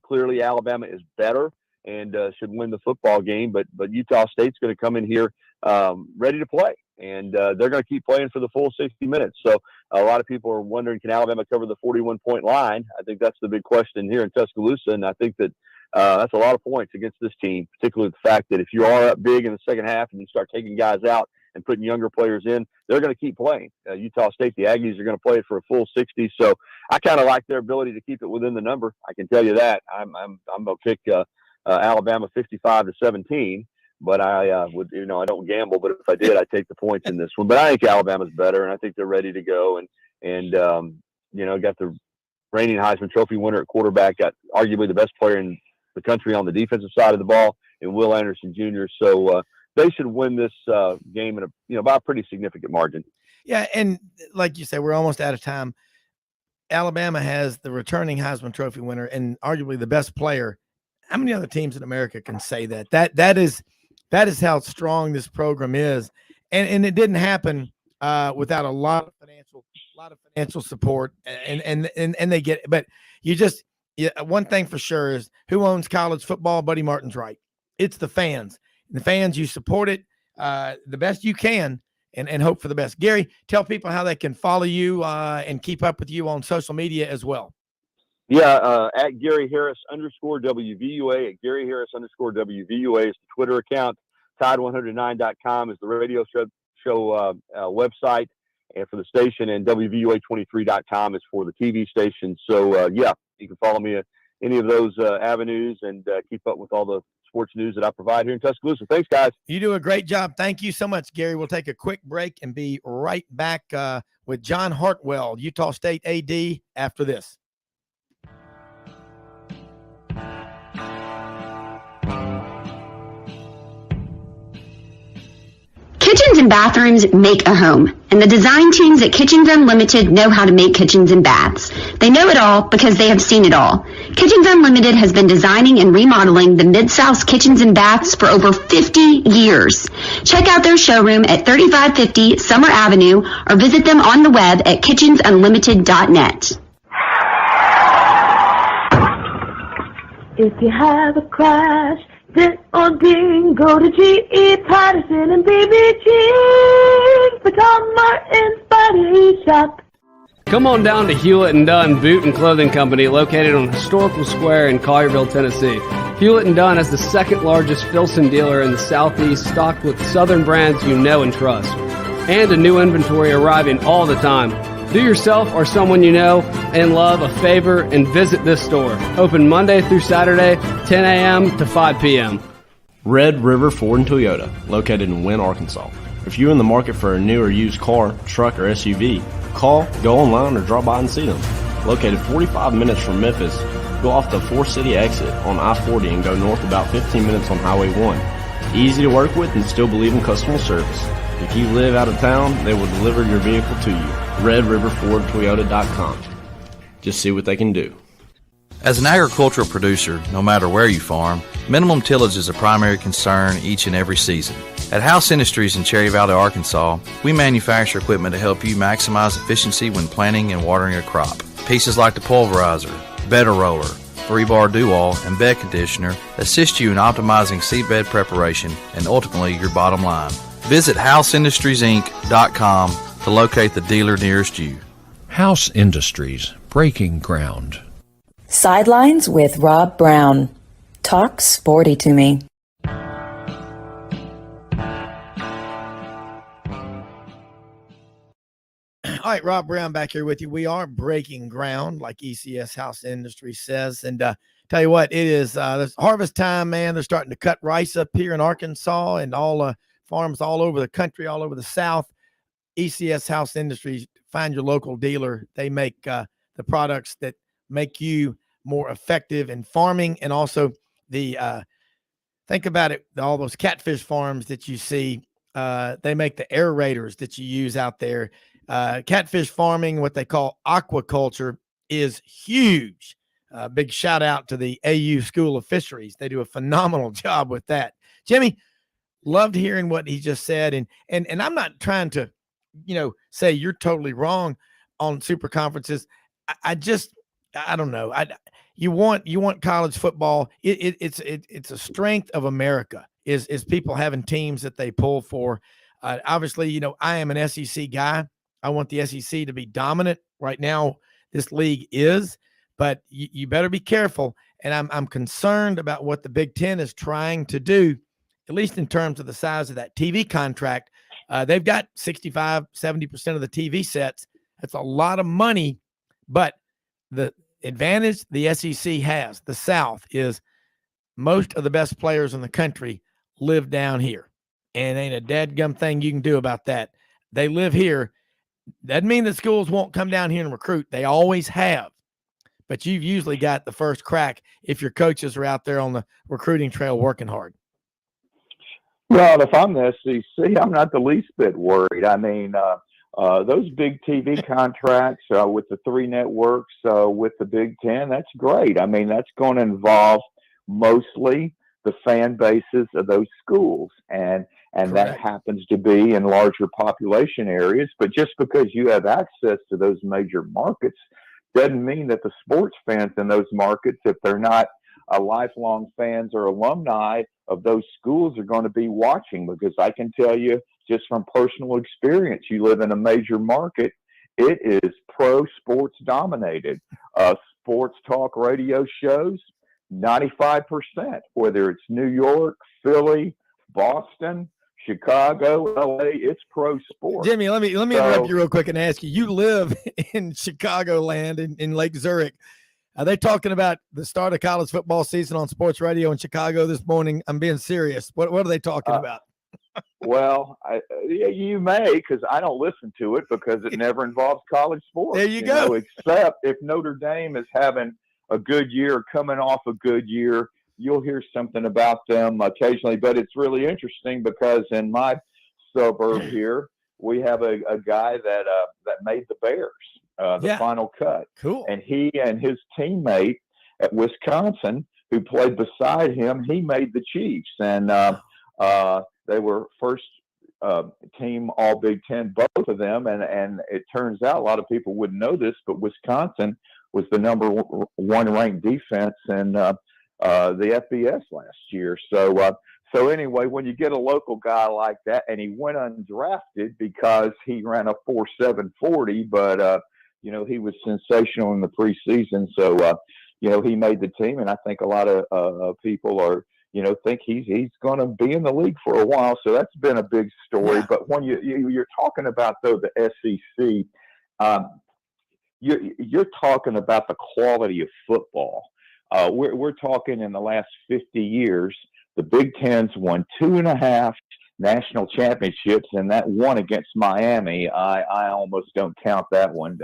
[SPEAKER 8] Clearly, Alabama is better and should win the football game, but Utah State's going to come in here ready to play, and they're going to keep playing for the full 60 minutes. So a lot of people are wondering, can Alabama cover the 41-point line? I think that's the big question here in Tuscaloosa, and I think that that's a lot of points against this team, particularly the fact that if you are up big in the second half and you start taking guys out and putting younger players in, they're going to keep playing. Utah State, the Aggies are going to play it for a full 60. So I kind of like their ability to keep it within the number. I can tell you that. I'm going to pick Alabama 55-17, but I would, I don't gamble, but if I did, I'd take the points in this one. But I think Alabama's better, and I think they're ready to go. And got the reigning Heisman Trophy winner at quarterback, got arguably the best player in the country on the defensive side of the ball, and Will Anderson Jr. So they should win this game in by a pretty significant margin.
[SPEAKER 1] Yeah, and like you say, we're almost out of time. Alabama has the returning Heisman Trophy winner and arguably the best player. How many other teams in America can say that? That is how strong this program is, and it didn't happen without a lot of financial support, and they get it. But one thing for sure is who owns college football? Buddy Martin's right. It's the fans. And the fans, you support it the best you can and hope for the best. Gary, tell people how they can follow you and keep up with you on social media as well.
[SPEAKER 8] Yeah, at Gary Harris _WVUA, at Gary Harris _WVUA is the Twitter account. Tide109.com is the radio show website and for the station, and WVUA23.com is for the TV station. So, you can follow me at any of those avenues and keep up with all the sports news that I provide here in Tuscaloosa. Thanks, guys.
[SPEAKER 1] You do a great job. Thank you so much, Gary. We'll take a quick break and be right back with John Hartwell, Utah State AD, after this.
[SPEAKER 9] Kitchens and bathrooms make a home, and the design teams at Kitchens Unlimited know how to make kitchens and baths. They know it all because they have seen it all. Kitchens Unlimited has been designing and remodeling the Mid-South's kitchens and baths for over 50 years. Check out their showroom at 3550 Summer Avenue or visit them on the web at kitchensunlimited.net.
[SPEAKER 10] If you have a crash, dent or ding, go to G.E. Patterson and BB for Tom Martin's Body Shop.
[SPEAKER 11] Come on down to Hewlett & Dunn Boot and Clothing Company, located on Historical Square in Collierville, Tennessee. Hewlett & Dunn is the second largest Filson dealer in the Southeast, stocked with Southern brands you know and trust. And a new inventory arriving all the time. Do yourself or someone you know and love a favor and visit this store. Open Monday through Saturday, 10 a.m. to 5 p.m.
[SPEAKER 4] Red River Ford and Toyota, located in Wynn, Arkansas. If you're in the market for a new or used car, truck, or SUV, call, go online, or drop by and see them. Located 45 minutes from Memphis, go off the 4 City exit on I-40 and go north about 15 minutes on Highway 1. Easy to work with and still believe in customer service. If you live out of town, they will deliver your vehicle to you. RedRiverFordToyota.com. Just see what they can do.
[SPEAKER 5] As an agricultural producer, no matter where you farm, minimum tillage is a primary concern each and every season. At House Industries in Cherry Valley, Arkansas, we manufacture equipment to help you maximize efficiency when planting and watering a crop. Pieces like the pulverizer, bedder roller, 3-bar do-all, and bed conditioner assist you in optimizing seedbed preparation and ultimately your bottom line. Visit HouseIndustriesInc.com to locate the dealer nearest you.
[SPEAKER 6] House Industries, breaking ground.
[SPEAKER 7] Sidelines with Rob Brown. Talk sporty to me.
[SPEAKER 1] All right, Rob Brown back here with you. We are breaking ground, like ECS House Industry says. And tell you what, it is it's harvest time, man. They're starting to cut rice up here in Arkansas and all farms all over the country, all over the South. ECS House Industries, find your local dealer. They make the products that make you more effective in farming, and also the think about it, all those catfish farms that you see, they make the aerators that you use out there. Catfish farming, what they call aquaculture, is huge. Big shout out to the AU School of Fisheries. They do a phenomenal job with that. Jimmy, loved hearing what he just said. And I'm not trying to, say you're totally wrong on super conferences. I don't know. You want college football. It's a strength of America is people having teams that they pull for. Obviously, I am an SEC guy. I want the SEC to be dominant. Right now, this league is, but you better be careful. And I'm concerned about what the Big Ten is trying to do, at least in terms of the size of that TV contract. They've got 65, 70% of the TV sets. That's a lot of money, but the advantage the SEC has, the South, is most of the best players in the country live down here, and ain't a dadgum thing you can do about that. They live here. Doesn't mean that schools won't come down here and recruit. They always have, but you've usually got the first crack if your coaches are out there on the recruiting trail working hard.
[SPEAKER 3] Well, if I'm the SEC, I'm not the least bit worried. I mean, those big TV contracts with the 3 networks, with the Big Ten, that's great. I mean, that's going to involve mostly the fan bases of those schools. And that happens to be in larger population areas. But just because you have access to those major markets doesn't mean that the sports fans in those markets, if they're not lifelong fans or alumni of those schools, are going to be watching. Because I can tell you, just from personal experience, you live in a major market, it is pro sports dominated. Sports talk radio shows, 95%, whether it's New York, Philly, Boston, Chicago, LA, it's pro sports.
[SPEAKER 1] Jimmy, let me interrupt you real quick and ask you. You live in Chicagoland in Lake Zurich. Are they talking about the start of college football season on sports radio in Chicago this morning? I'm being serious. What are they talking about?
[SPEAKER 3] Well, you may, because I don't listen to it because it never involves college sports.
[SPEAKER 1] There you go.
[SPEAKER 3] Except if Notre Dame is having a good year, coming off a good year, you'll hear something about them occasionally. But it's really interesting because in my suburb here, we have a guy that made the Bears, the final cut.
[SPEAKER 1] Cool.
[SPEAKER 3] And he and his teammate at Wisconsin, who played beside him, he made the Chiefs. And they were first team All Big Ten, both of them. And it turns out, a lot of people wouldn't know this, but Wisconsin was the number 1 ranked defense in the FBS last year. So anyway, when you get a local guy like that, and he went undrafted because he ran a 4.740, but he was sensational in the preseason. So he made the team, and I think a lot of people are think he's going to be in the league for a while. So that's been a big story. Yeah. But when you're talking about, though, the SEC, you're talking about the quality of football. We're talking in the last 50 years, the Big Ten's won 2.5 national championships, and that one against Miami, I almost don't count that one,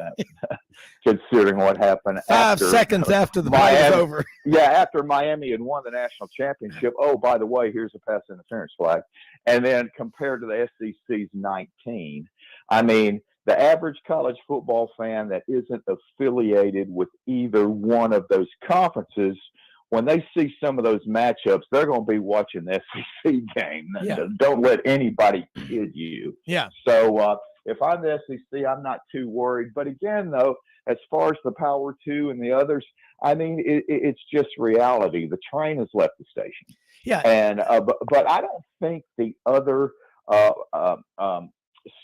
[SPEAKER 3] considering what happened
[SPEAKER 1] 5 seconds after the play was over.
[SPEAKER 3] Yeah, after Miami had won the national championship. Oh, by the way, here's a pass interference flag. And then compared to the SEC's 19, I mean, the average college football fan that isn't affiliated with either one of those conferences, when they see some of those matchups, they're going to be watching the SEC game.
[SPEAKER 1] Yeah.
[SPEAKER 3] Don't let anybody kid you.
[SPEAKER 1] Yeah.
[SPEAKER 3] So if I'm the SEC, I'm not too worried. But again, though, as far as the Power 2 and the others, I mean, it's just reality. The train has left the station.
[SPEAKER 1] Yeah.
[SPEAKER 3] And but I don't think the other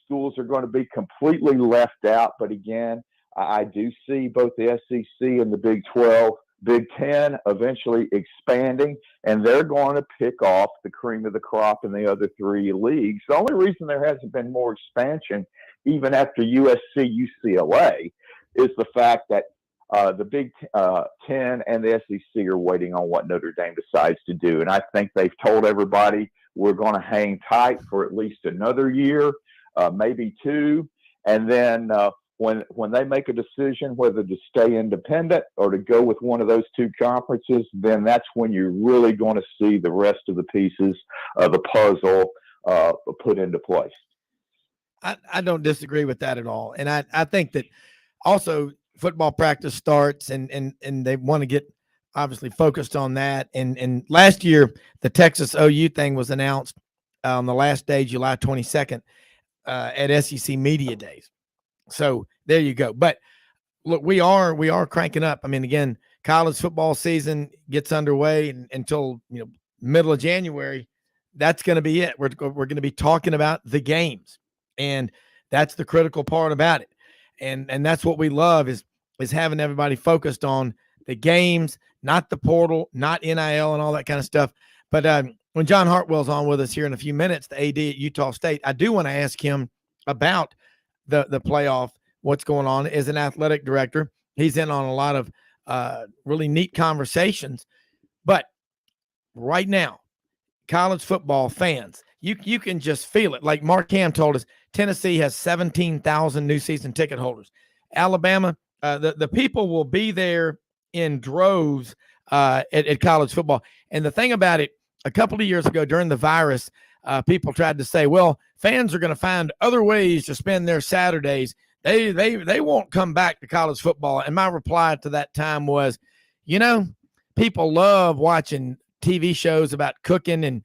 [SPEAKER 3] schools are going to be completely left out. But again, I do see both the SEC and the Big 12, Big 10 eventually expanding, and they're going to pick off the cream of the crop in the other three leagues. The only reason there hasn't been more expansion, even after USC, UCLA, is the fact that the Big 10 and the SEC are waiting on what Notre Dame decides to do. And I think they've told everybody we're going to hang tight for at least another year, maybe two. And then when they make a decision whether to stay independent or to go with one of those two conferences, then that's when you're really going to see the rest of the pieces of the puzzle put into place.
[SPEAKER 1] I don't disagree with that at all. And I think that also football practice starts and they want to get obviously focused on that. And last year, the Texas OU thing was announced on the last day, July 22nd, at SEC Media Days. So there you go. But look, we are cranking up. I mean, again, college football season gets underway until middle of January. That's going to be it. We're going to be talking about the games, and that's the critical part about it. And that's what we love is having everybody focused on the games, not the portal, not NIL and all that kind of stuff. But when John Hartwell's on with us here in a few minutes, the AD at Utah State, I do want to ask him about the playoff, what's going on as an athletic director. He's in on a lot of really neat conversations. But right now, college football fans, you can just feel it. Like Mark Ham told us, Tennessee has 17,000 new season ticket holders. Alabama, the people will be there in droves at college football. And the thing about it, a couple of years ago during the virus, people tried to say, well, fans are going to find other ways to spend their Saturdays. They won't come back to college football. And my reply to that time was, people love watching TV shows about cooking and,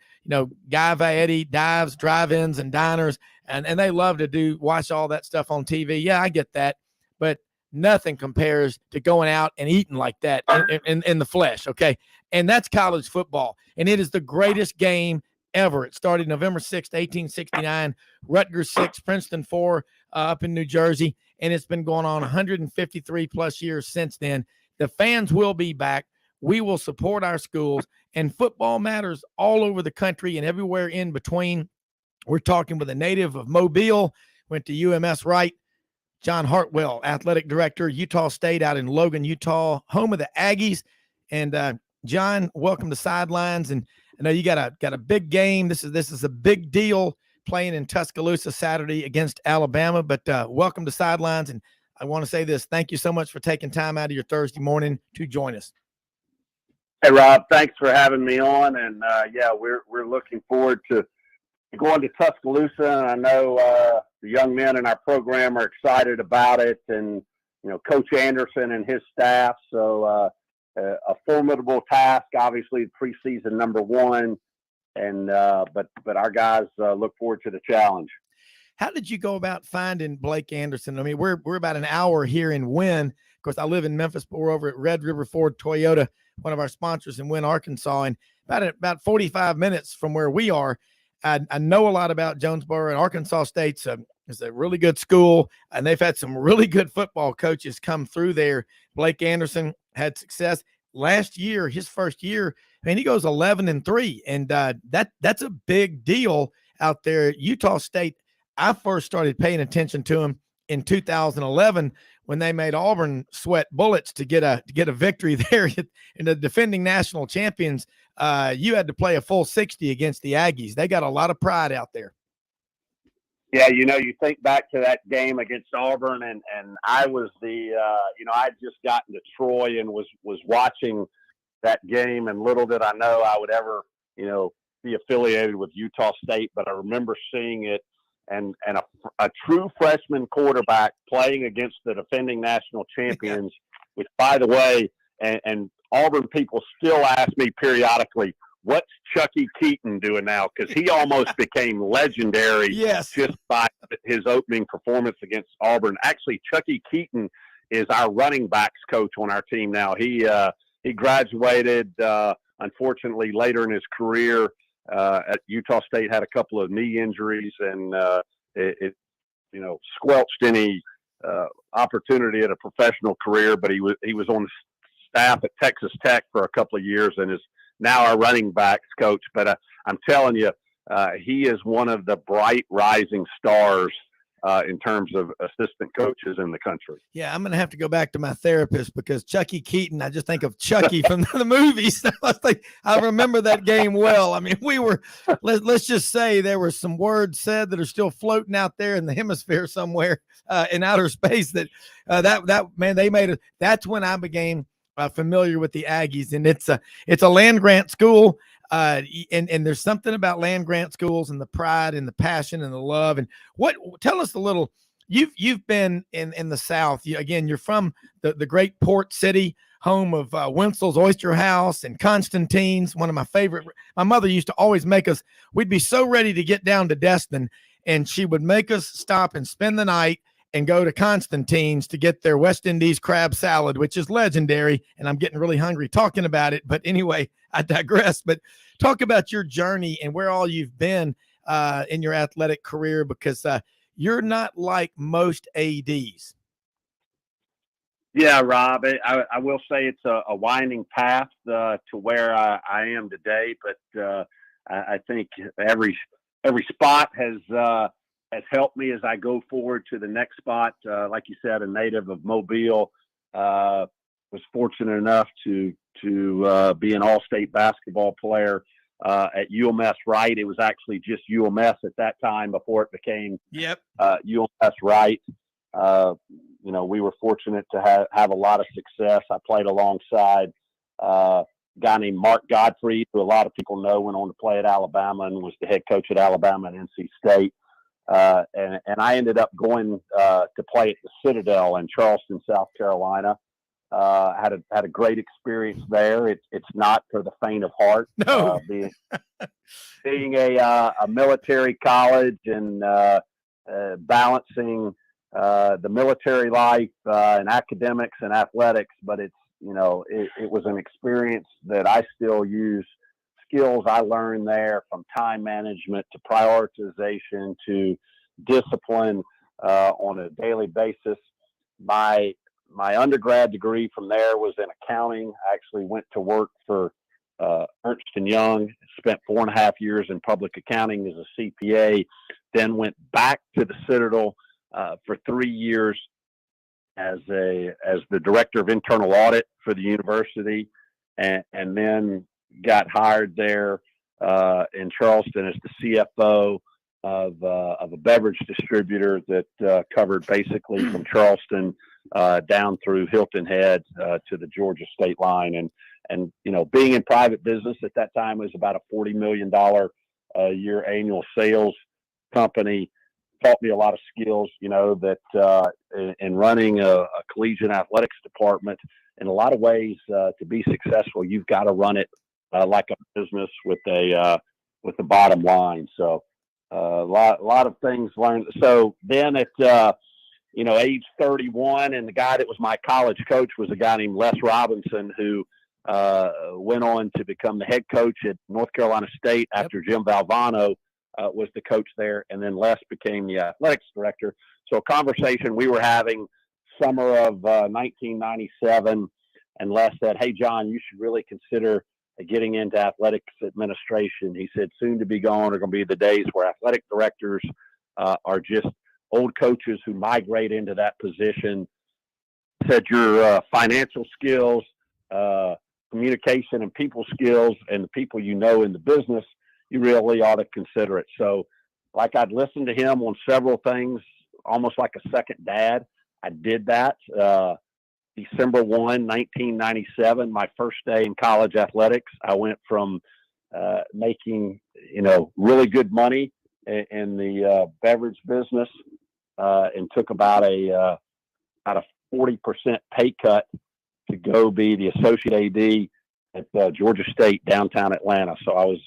[SPEAKER 1] Guy Fieri dives, drive-ins, and diners. And they love to watch all that stuff on TV. Yeah, I get that. But nothing compares to going out and eating like that in the flesh, okay? And that's college football. And it is the greatest game ever. It started November 6th, 1869, Rutgers 6, Princeton 4 up in New Jersey. And it's been going on 153 plus years since then. The fans will be back. We will support our schools. And football matters all over the country and everywhere in between. We're talking with a native of Mobile, went to UMS Wright, John Hartwell, athletic director, Utah State out in Logan, Utah, home of the Aggies. And John, welcome to Sidelines. And I know you got a big game. This is a big deal playing in Tuscaloosa Saturday against Alabama. But welcome to Sidelines. And I want to say this: thank you so much for taking time out of your Thursday morning to join us.
[SPEAKER 12] Hey, Rob, thanks for having me on. And we're looking forward to going to Tuscaloosa. And I know the young men in our program are excited about it, and Coach Anderson and his staff. So a formidable task, obviously preseason number one, and but our guys look forward to the challenge.
[SPEAKER 1] How did you go about finding Blake Anderson? I mean, we're about an hour here in Wynn. Of course, I live in Memphis, but we're over at Red River Ford Toyota, one of our sponsors in Wynn, Arkansas, and about 45 minutes from where we are. I know a lot about Jonesboro, and Arkansas State's is a really good school, and they've had some really good football coaches come through there. Blake Anderson had success last year, his first year. I mean, he goes 11-3, and that's a big deal out there at Utah State. I first started paying attention to him in 2011 when they made Auburn sweat bullets to get a victory there in the defending national champions. You had to play a full 60 against the Aggies. They got a lot of pride out there.
[SPEAKER 12] Yeah, you think back to that game against Auburn, and I was I'd just gotten to Troy and was watching that game, and little did I know I would ever, be affiliated with Utah State, but I remember seeing it, and a true freshman quarterback playing against the defending national champions, which, by the way, and Auburn people still ask me periodically, what's Chucky Keaton doing now? Because he almost became legendary just by his opening performance against Auburn. Actually, Chucky Keaton is our running backs coach on our team now. He graduated, unfortunately, later in his career at Utah State, had a couple of knee injuries, and it squelched any opportunity at a professional career. But he was on the staff at Texas Tech for a couple of years and is now our running backs coach. But I'm telling you, he is one of the bright rising stars in terms of assistant coaches in the country.
[SPEAKER 1] Yeah, I'm going to have to go back to my therapist because Chucky Keaton, I just think of Chucky from the movies. I remember that game well. I mean, let's just say there were some words said that are still floating out there in the hemisphere somewhere in outer space that man, they made it. That's when I became familiar with the Aggies, and it's a land grant school. And there's something about land grant schools and the pride and the passion and the love. And tell us a little, you've been in the South. You're from the great port city, home of Wenzel's Oyster House and Constantine's, one of my favorite. My mother used to always make us, we'd be so ready to get down to Destin, and she would make us stop and spend the night and go to Constantine's to get their West Indies crab salad, which is legendary. And I'm getting really hungry talking about it. But anyway, I digress. But talk about your journey and where all you've been in your athletic career, because you're not like most ADs.
[SPEAKER 12] Yeah, Rob, I will say it's a winding path to where I am today. But I think every spot has helped me as I go forward to the next spot. Like you said, a native of Mobile, was fortunate enough to be an all-state basketball player at UMS Wright. It was actually just UMS at that time before it became UMS Wright. We were fortunate to have a lot of success. I played alongside a guy named Mark Godfrey, who a lot of people know went on to play at Alabama and was the head coach at Alabama and NC State. And I ended up going to play at the Citadel in Charleston, South Carolina. Had a great experience there. It's not for the faint of heart.
[SPEAKER 1] No.
[SPEAKER 12] Being a military college and balancing the military life and academics and athletics, but it was an experience that I still use. Skills I learned there, from time management to prioritization to discipline on a daily basis. My undergrad degree from there was in accounting. I actually went to work for Ernst & Young, spent 4.5 years in public accounting as a CPA, then went back to the Citadel for 3 years as the director of internal audit for the university, and then got hired there in Charleston as the CFO of a beverage distributor that covered basically from Charleston down through Hilton Head to the Georgia state line. And being in private business at that time was about a $40 million a year annual sales company. Taught me a lot of skills, that in running a collegiate athletics department, in a lot of ways, to be successful, you've got to run it like a business with the bottom line. So a lot of things learned. So then at age 31, and the guy that was my college coach was a guy named Les Robinson, who went on to become the head coach at North Carolina State after Jim Valvano was the coach there, and then Les became the athletics director. So a conversation we were having summer of 1997, and Les said, "Hey John, you should really consider getting into athletics administration." He said, "Soon to be gone are going to be the days where athletic directors are just old coaches who migrate into that position said your financial skills, communication and people skills, and the people you know in the business, you really ought to consider it. So like I'd listened to him on several things, almost like a second dad. I did that. December 1, 1997, my first day in college athletics. I went from making, really good money in the beverage business and took about a 40% pay cut to go be the associate AD at Georgia State downtown Atlanta. So I was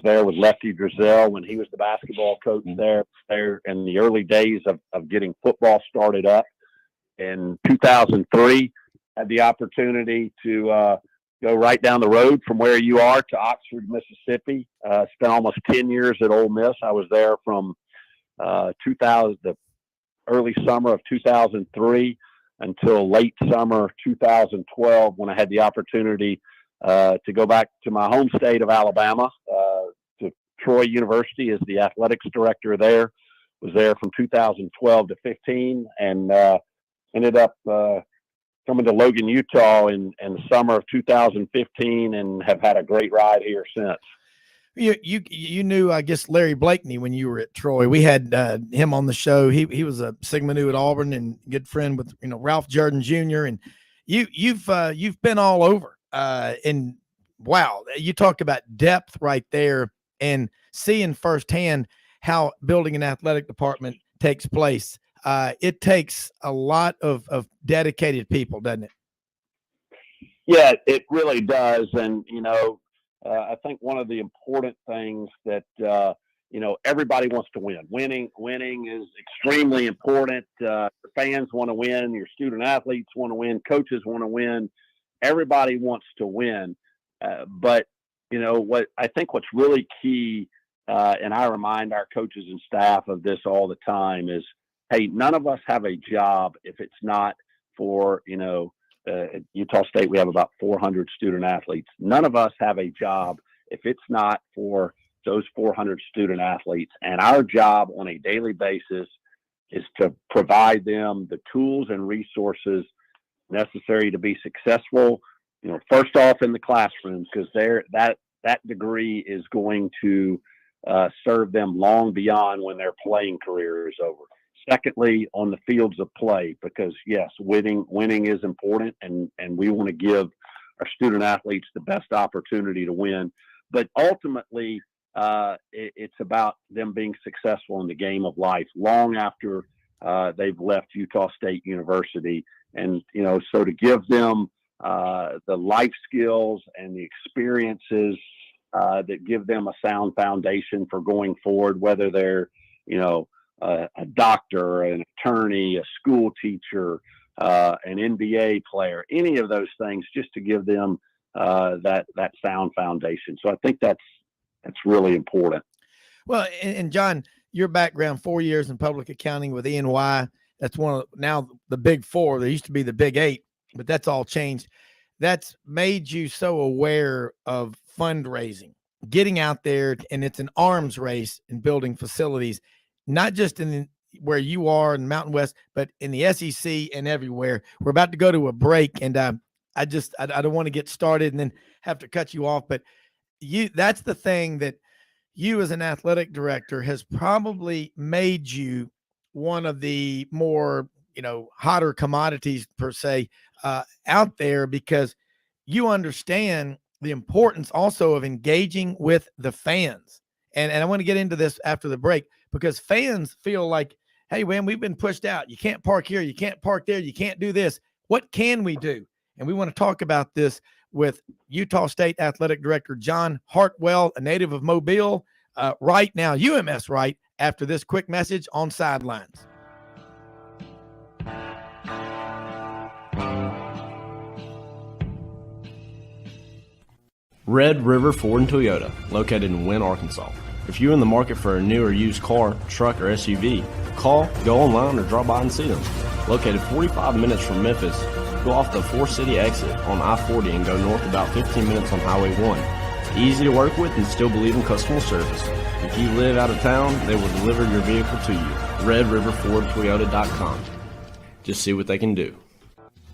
[SPEAKER 12] there with Lefty Drizel when he was the basketball coach there in the early days of getting football started up. In 2003, had the opportunity to go right down the road from where you are to Oxford, Mississippi. Spent almost 10 years at Ole Miss. I was there from the early summer of 2003 until late summer 2012, when I had the opportunity to go back to my home state of Alabama, to Troy University as the athletics director there. Was there from 2012 to 15, and ended up coming to Logan, Utah in the summer of 2015, and have had a great ride here since.
[SPEAKER 1] You knew, I guess, Larry Blakeney when you were at Troy. We had him on the show. He was a Sigma Nu at Auburn and good friend with Ralph Jordan Jr. And you've been all over. And wow, you talk about depth right there and seeing firsthand how building an athletic department takes place. It takes a lot of dedicated people, doesn't it?
[SPEAKER 12] Yeah, it really does. And, I think one of the important things that, everybody wants to win. Winning is extremely important. Fans want to win. Your student athletes want to win. Coaches want to win. Everybody wants to win. But, what's really key, and I remind our coaches and staff of this all the time, is, hey, none of us have a job if it's not for, at Utah State, we have about 400 student athletes. None of us have a job if it's not for those 400 student athletes. And our job on a daily basis is to provide them the tools and resources necessary to be successful, first off in the classroom, because that degree is going to serve them long beyond when their playing career is over. Secondly, on the fields of play, because yes, winning is important, and we want to give our student athletes the best opportunity to win. But ultimately, it's about them being successful in the game of life long after they've left Utah State University. And so to give them the life skills and the experiences that give them a sound foundation for going forward, whether they're a doctor, an attorney, a school teacher, an NBA player, any of those things, just to give them that sound foundation. So I think that's really important.
[SPEAKER 1] Well, and John, your background, 4 years in public accounting with E&Y, that's one of now the big four. There used to be the big eight, but that's all changed. That's made you so aware of fundraising, getting out there, and it's an arms race in building facilities, not just in where you are in Mountain West, but in the SEC and everywhere. We're about to go to a break, and I don't want to get started and then have to cut you off, but that's the thing that you as an athletic director has probably made you one of the more, hotter commodities per se out there, because you understand the importance also of engaging with the fans. And I want to get into this after the break, because fans feel like, hey, man, we've been pushed out. You can't park here. You can't park there. You can't do this. What can we do? And we want to talk about this with Utah State Athletic Director John Hartwell, a native of Mobile, right now, UMS right, after this quick message on Sidelines.
[SPEAKER 4] Red River Ford and Toyota, located in Wynne, Arkansas. If you're in the market for a new or used car, truck, or SUV, call, go online, or drop by and see them. Located 45 minutes from Memphis, go off the 4-city exit on I-40 and go north about 15 minutes on Highway 1. Easy to work with and still believe in customer service. If you live out of town, they will deliver your vehicle to you. RedRiverFordToyota.com. Just see what they can do.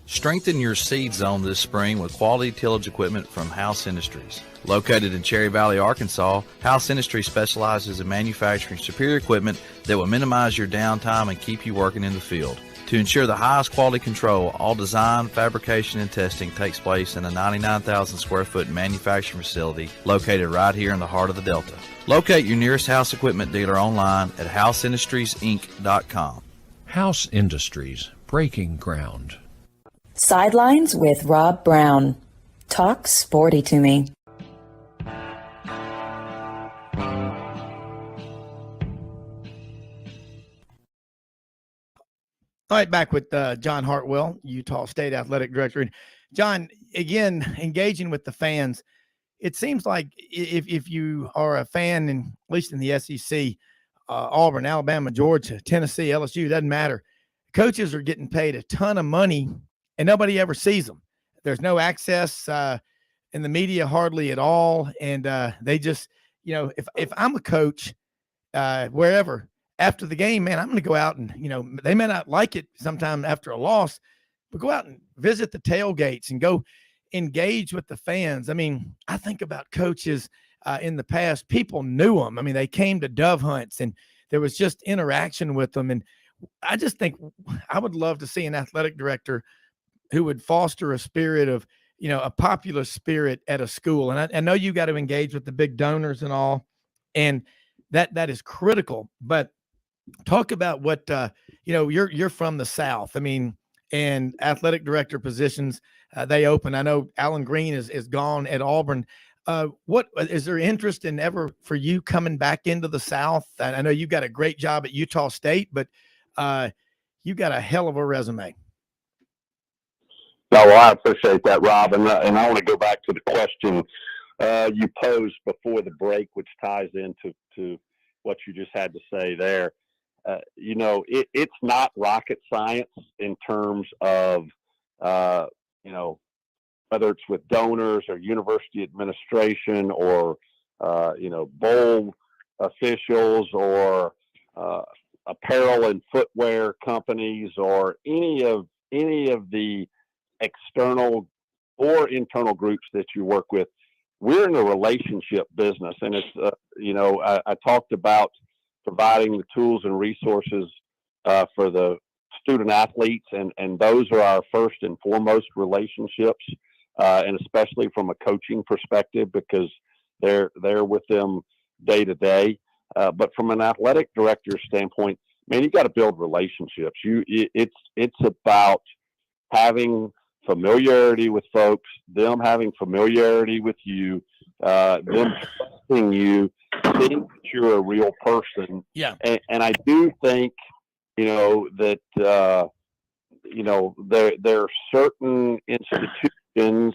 [SPEAKER 5] Strengthen your seed zone this spring with quality tillage equipment from House Industries. Located in Cherry Valley, Arkansas, House Industries specializes in manufacturing superior equipment that will minimize your downtime and keep you working in the field. To ensure the highest quality control, all design, fabrication, and testing takes place in a 99,000 square foot manufacturing facility located right here in the heart of the Delta. Locate your nearest House equipment dealer online at houseindustriesinc.com.
[SPEAKER 6] House Industries, breaking ground.
[SPEAKER 7] Sidelines with Rob Brown. Talk sporty to me.
[SPEAKER 1] All right, back with John Hartwell, Utah State Athletic Director. John, again, engaging with the fans. It seems like if you are a fan, at least in the SEC, Auburn, Alabama, Georgia, Tennessee, LSU, doesn't matter. Coaches are getting paid a ton of money, and nobody ever sees them. There's no access in the media hardly at all, and they just, if I'm a coach wherever, after the game, man, I'm going to go out and, they may not like it sometime after a loss, but go out and visit the tailgates and go engage with the fans. I mean, I think about coaches in the past, people knew them. I mean, they came to dove hunts and there was just interaction with them. And I just think I would love to see an athletic director who would foster a spirit of, a popular spirit at a school. And I know you got to engage with the big donors and all, and that is critical, but talk about what, you're from the South. I mean, and athletic director positions, they open. I know Alan Green is gone at Auburn. What is there interest in ever for you coming back into the South? I know you've got a great job at Utah State, but you've got a hell of a resume.
[SPEAKER 12] No, well, I appreciate that, Rob. And I want to go back to the question you posed before the break, which ties into what you just had to say there. It's not rocket science in terms of, whether it's with donors or university administration or, bowl officials or apparel and footwear companies or any of the external or internal groups that you work with. We're in a relationship business, and it's, I talked about providing the tools and resources for the student athletes, and those are our first and foremost relationships, and especially from a coaching perspective because they're with them day to day. But from an athletic director standpoint, man, you got to build relationships. It's about having familiarity with folks, them having familiarity with you, them trusting you, seeing that you're a real person.
[SPEAKER 1] Yeah.
[SPEAKER 12] And I do think, that, there are certain institutions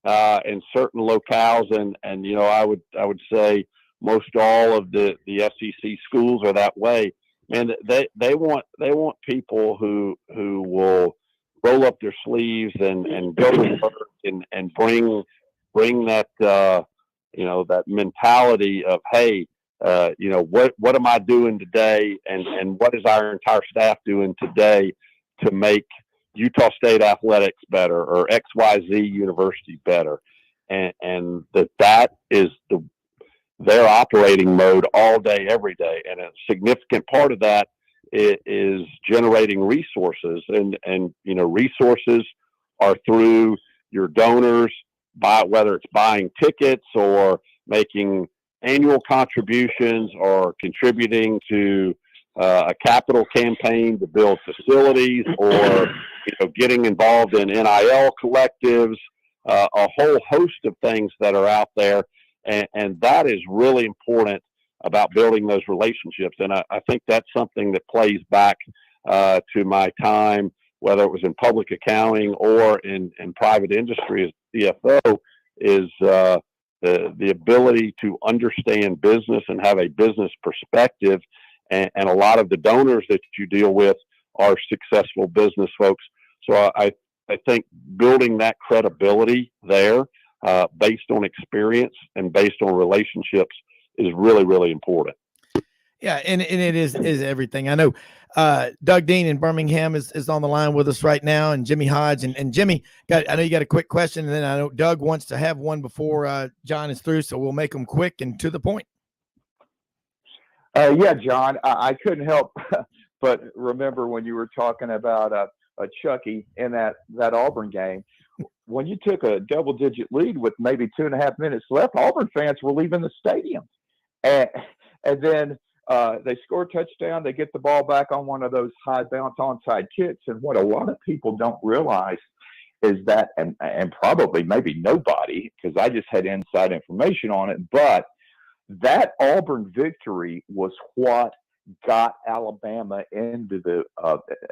[SPEAKER 12] and certain locales, and I would say most all of the SEC schools are that way. And they want people who will roll up their sleeves and go to work and bring that that mentality of, hey, what am I doing today, and what is our entire staff doing today to make Utah State athletics better or XYZ University better, and that is their operating mode all day, every day, and a significant part of that is generating resources, and resources are through your donors, whether it's buying tickets or making annual contributions or contributing to a capital campaign to build facilities, or getting involved in NIL collectives, a whole host of things that are out there, and that is really important about building those relationships. And I think that's something that plays back to my time, whether it was in public accounting or in private industry as CFO, is the ability to understand business and have a business perspective. And a lot of the donors that you deal with are successful business folks. So I think building that credibility there based on experience and based on relationships is really, really important.
[SPEAKER 1] Yeah, and it is everything. I know Doug Dean in Birmingham is on the line with us right now, and Jimmy Hodge. And Jimmy, I know you got a quick question, and then I know Doug wants to have one before John is through, so we'll make them quick and to the point.
[SPEAKER 3] Yeah, John, I couldn't help but remember when you were talking about a Chucky in that Auburn game. When you took a double-digit lead with maybe 2.5 minutes left, Auburn fans were leaving the stadium. And then they score a touchdown. They get the ball back on one of those high bounce onside kicks. And what a lot of people don't realize is that, and probably maybe nobody, because I just had inside information on it, but that Auburn victory was what got Alabama into the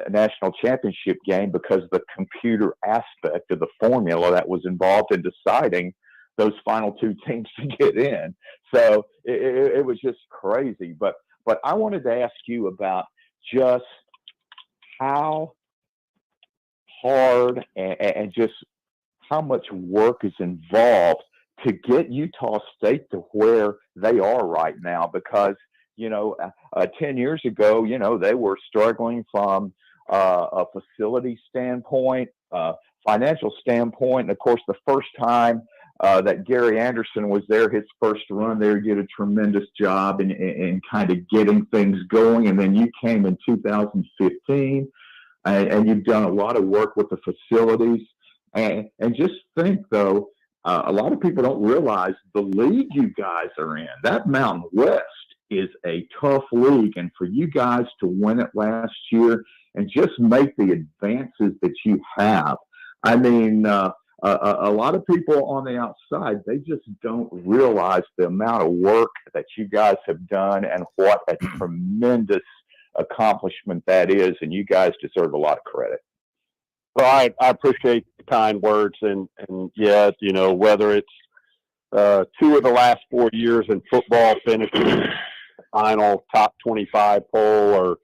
[SPEAKER 3] national championship game, because of the computer aspect of the formula that was involved in deciding those final two teams to get in. So it was just crazy. But I wanted to ask you about just how hard and just how much work is involved to get Utah State to where they are right now, because 10 years ago, they were struggling from a facility standpoint, financial standpoint. And of course, the first time that Gary Anderson was there, his first run there, did a tremendous job in kind of getting things going. And then you came in 2015 and you've done a lot of work with the facilities. And just think, though, a lot of people don't realize the league you guys are in, that Mountain West, is a tough league. And for you guys to win it last year and just make the advances that you have, I mean, a lot of people on the outside, they just don't realize the amount of work that you guys have done and what a tremendous accomplishment that is. And you guys deserve a lot of credit.
[SPEAKER 12] Well, I appreciate the kind words, and yeah, whether it's 2 of the last 4 years in football finishing final top 25 poll, or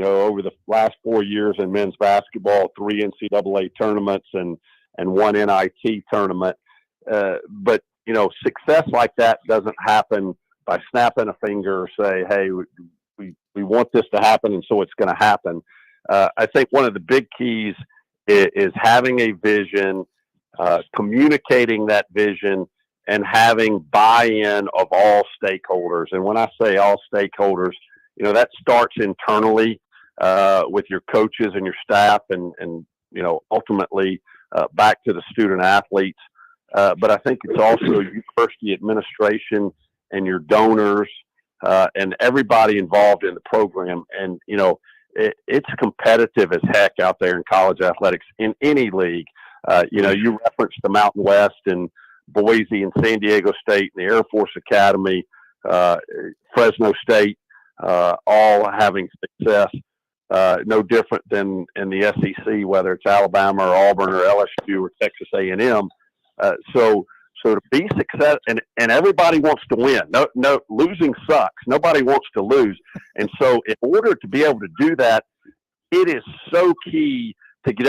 [SPEAKER 12] over the last 4 years in men's basketball, 3 NCAA tournaments and 1 NIT tournament. But success like that doesn't happen by snapping a finger or say, hey, we want this to happen, and so it's going to happen. I think one of the big keys is having a vision, communicating that vision, and having buy-in of all stakeholders. And when I say all stakeholders, that starts internally with your coaches and your staff, and ultimately back to the student athletes. But I think it's also university administration and your donors and everybody involved in the program. And it's competitive as heck out there in college athletics in any league. You referenced the Mountain West and Boise and San Diego State and the Air Force Academy, Fresno State, all having success. No different than in the SEC, whether it's Alabama or Auburn or LSU or Texas A&M. So to be success, and everybody wants to win. No, losing sucks. Nobody wants to lose. And so in order to be able to do that, it is so key to get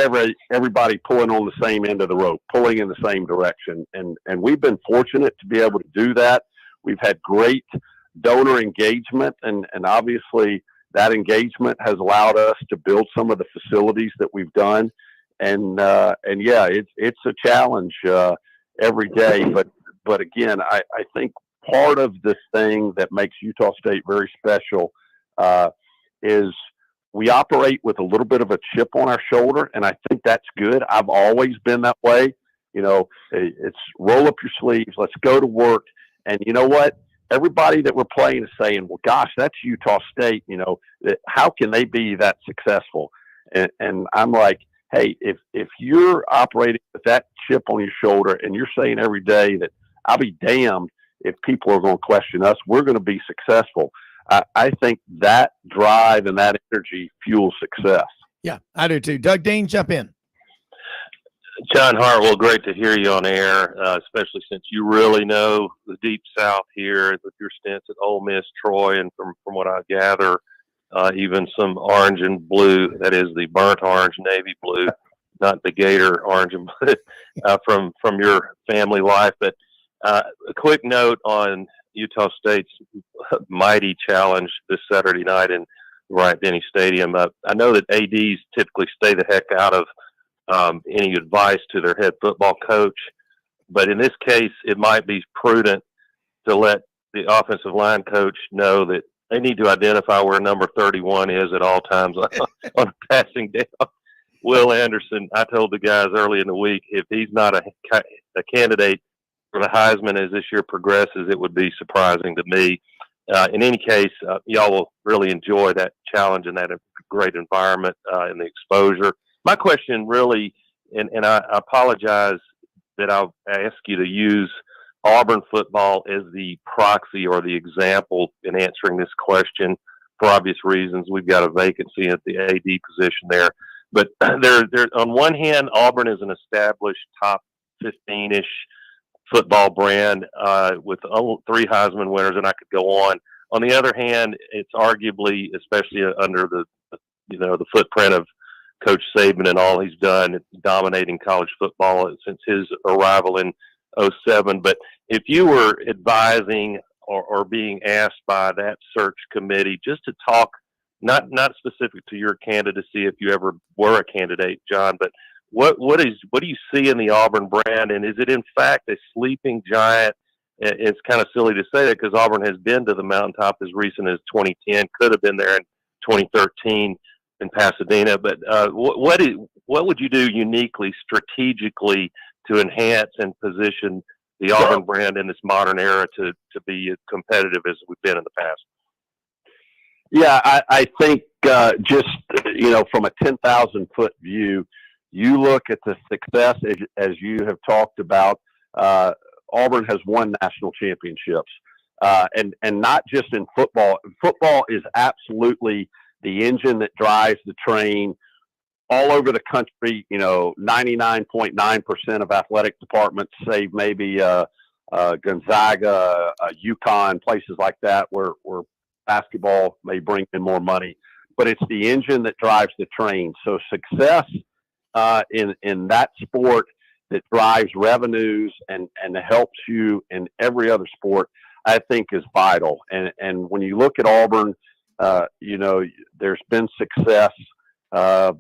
[SPEAKER 12] everybody pulling on the same end of the rope, pulling in the same direction. And we've been fortunate to be able to do that. We've had great donor engagement, and obviously that engagement has allowed us to build some of the facilities that we've done. And yeah, it's a challenge every day. But again, I think part of this thing that makes Utah State very special is we operate with a little bit of a chip on our shoulder, and I think that's good. I've always been that way. It's roll up your sleeves, let's go to work. And you know what? Everybody that we're playing is saying, well, gosh, that's Utah State. How can they be that successful? And I'm like, hey, if you're operating with that chip on your shoulder and you're saying every day that I'll be damned if people are going to question us, we're going to be successful. I think that drive and that energy fuels success.
[SPEAKER 1] Yeah, I do too. Doug Dean, jump in.
[SPEAKER 13] John Hartwell, great to hear you on air, especially since you really know the Deep South here with your stints at Ole Miss, Troy, and from what I gather, even some orange and blue, that is the burnt orange, navy blue, not the gator orange and blue, from your family life. But a quick note on Utah State's mighty challenge this Saturday night in Bryant-Denny Stadium. I know that ADs typically stay the heck out of any advice to their head football coach, but in this case, it might be prudent to let the offensive line coach know that they need to identify where number 31 is at all times on a passing down. Will Anderson, I told the guys early in the week, if he's not a candidate for the Heisman as this year progresses, it would be surprising to me. In any case, y'all will really enjoy that challenge and that great environment and the exposure. My question really, and I apologize that I'll ask you to use Auburn football as the proxy or the example in answering this question for obvious reasons. We've got a vacancy at the AD position there. But there, on one hand, Auburn is an established top 15-ish football brand with 3 Heisman winners, and I could go on. On the other hand, it's arguably, especially under the footprint of Coach Saban and all he's done, dominating college football since his arrival in 2007. But if you were advising or being asked by that search committee just to talk, not specific to your candidacy if you ever were a candidate, John, but what do you see in the Auburn brand, and is it in fact a sleeping giant? It's kind of silly to say that because Auburn has been to the mountaintop as recent as 2010, could have been there in 2013 in Pasadena. But what would you do uniquely, strategically, to enhance and position the Auburn brand in this modern era to be as competitive as we've been in the past?
[SPEAKER 12] Yeah, I think just, from a 10,000 foot view, you look at the success as you have talked about. Auburn has won national championships, and not just in football. Football is absolutely the engine that drives the train all over the country. 99.9% of athletic departments, save maybe Gonzaga, UConn, places like that, where basketball may bring in more money, but it's the engine that drives the train. So success in that sport that drives revenues and helps you in every other sport, I think is vital. And when you look at Auburn, there's been success.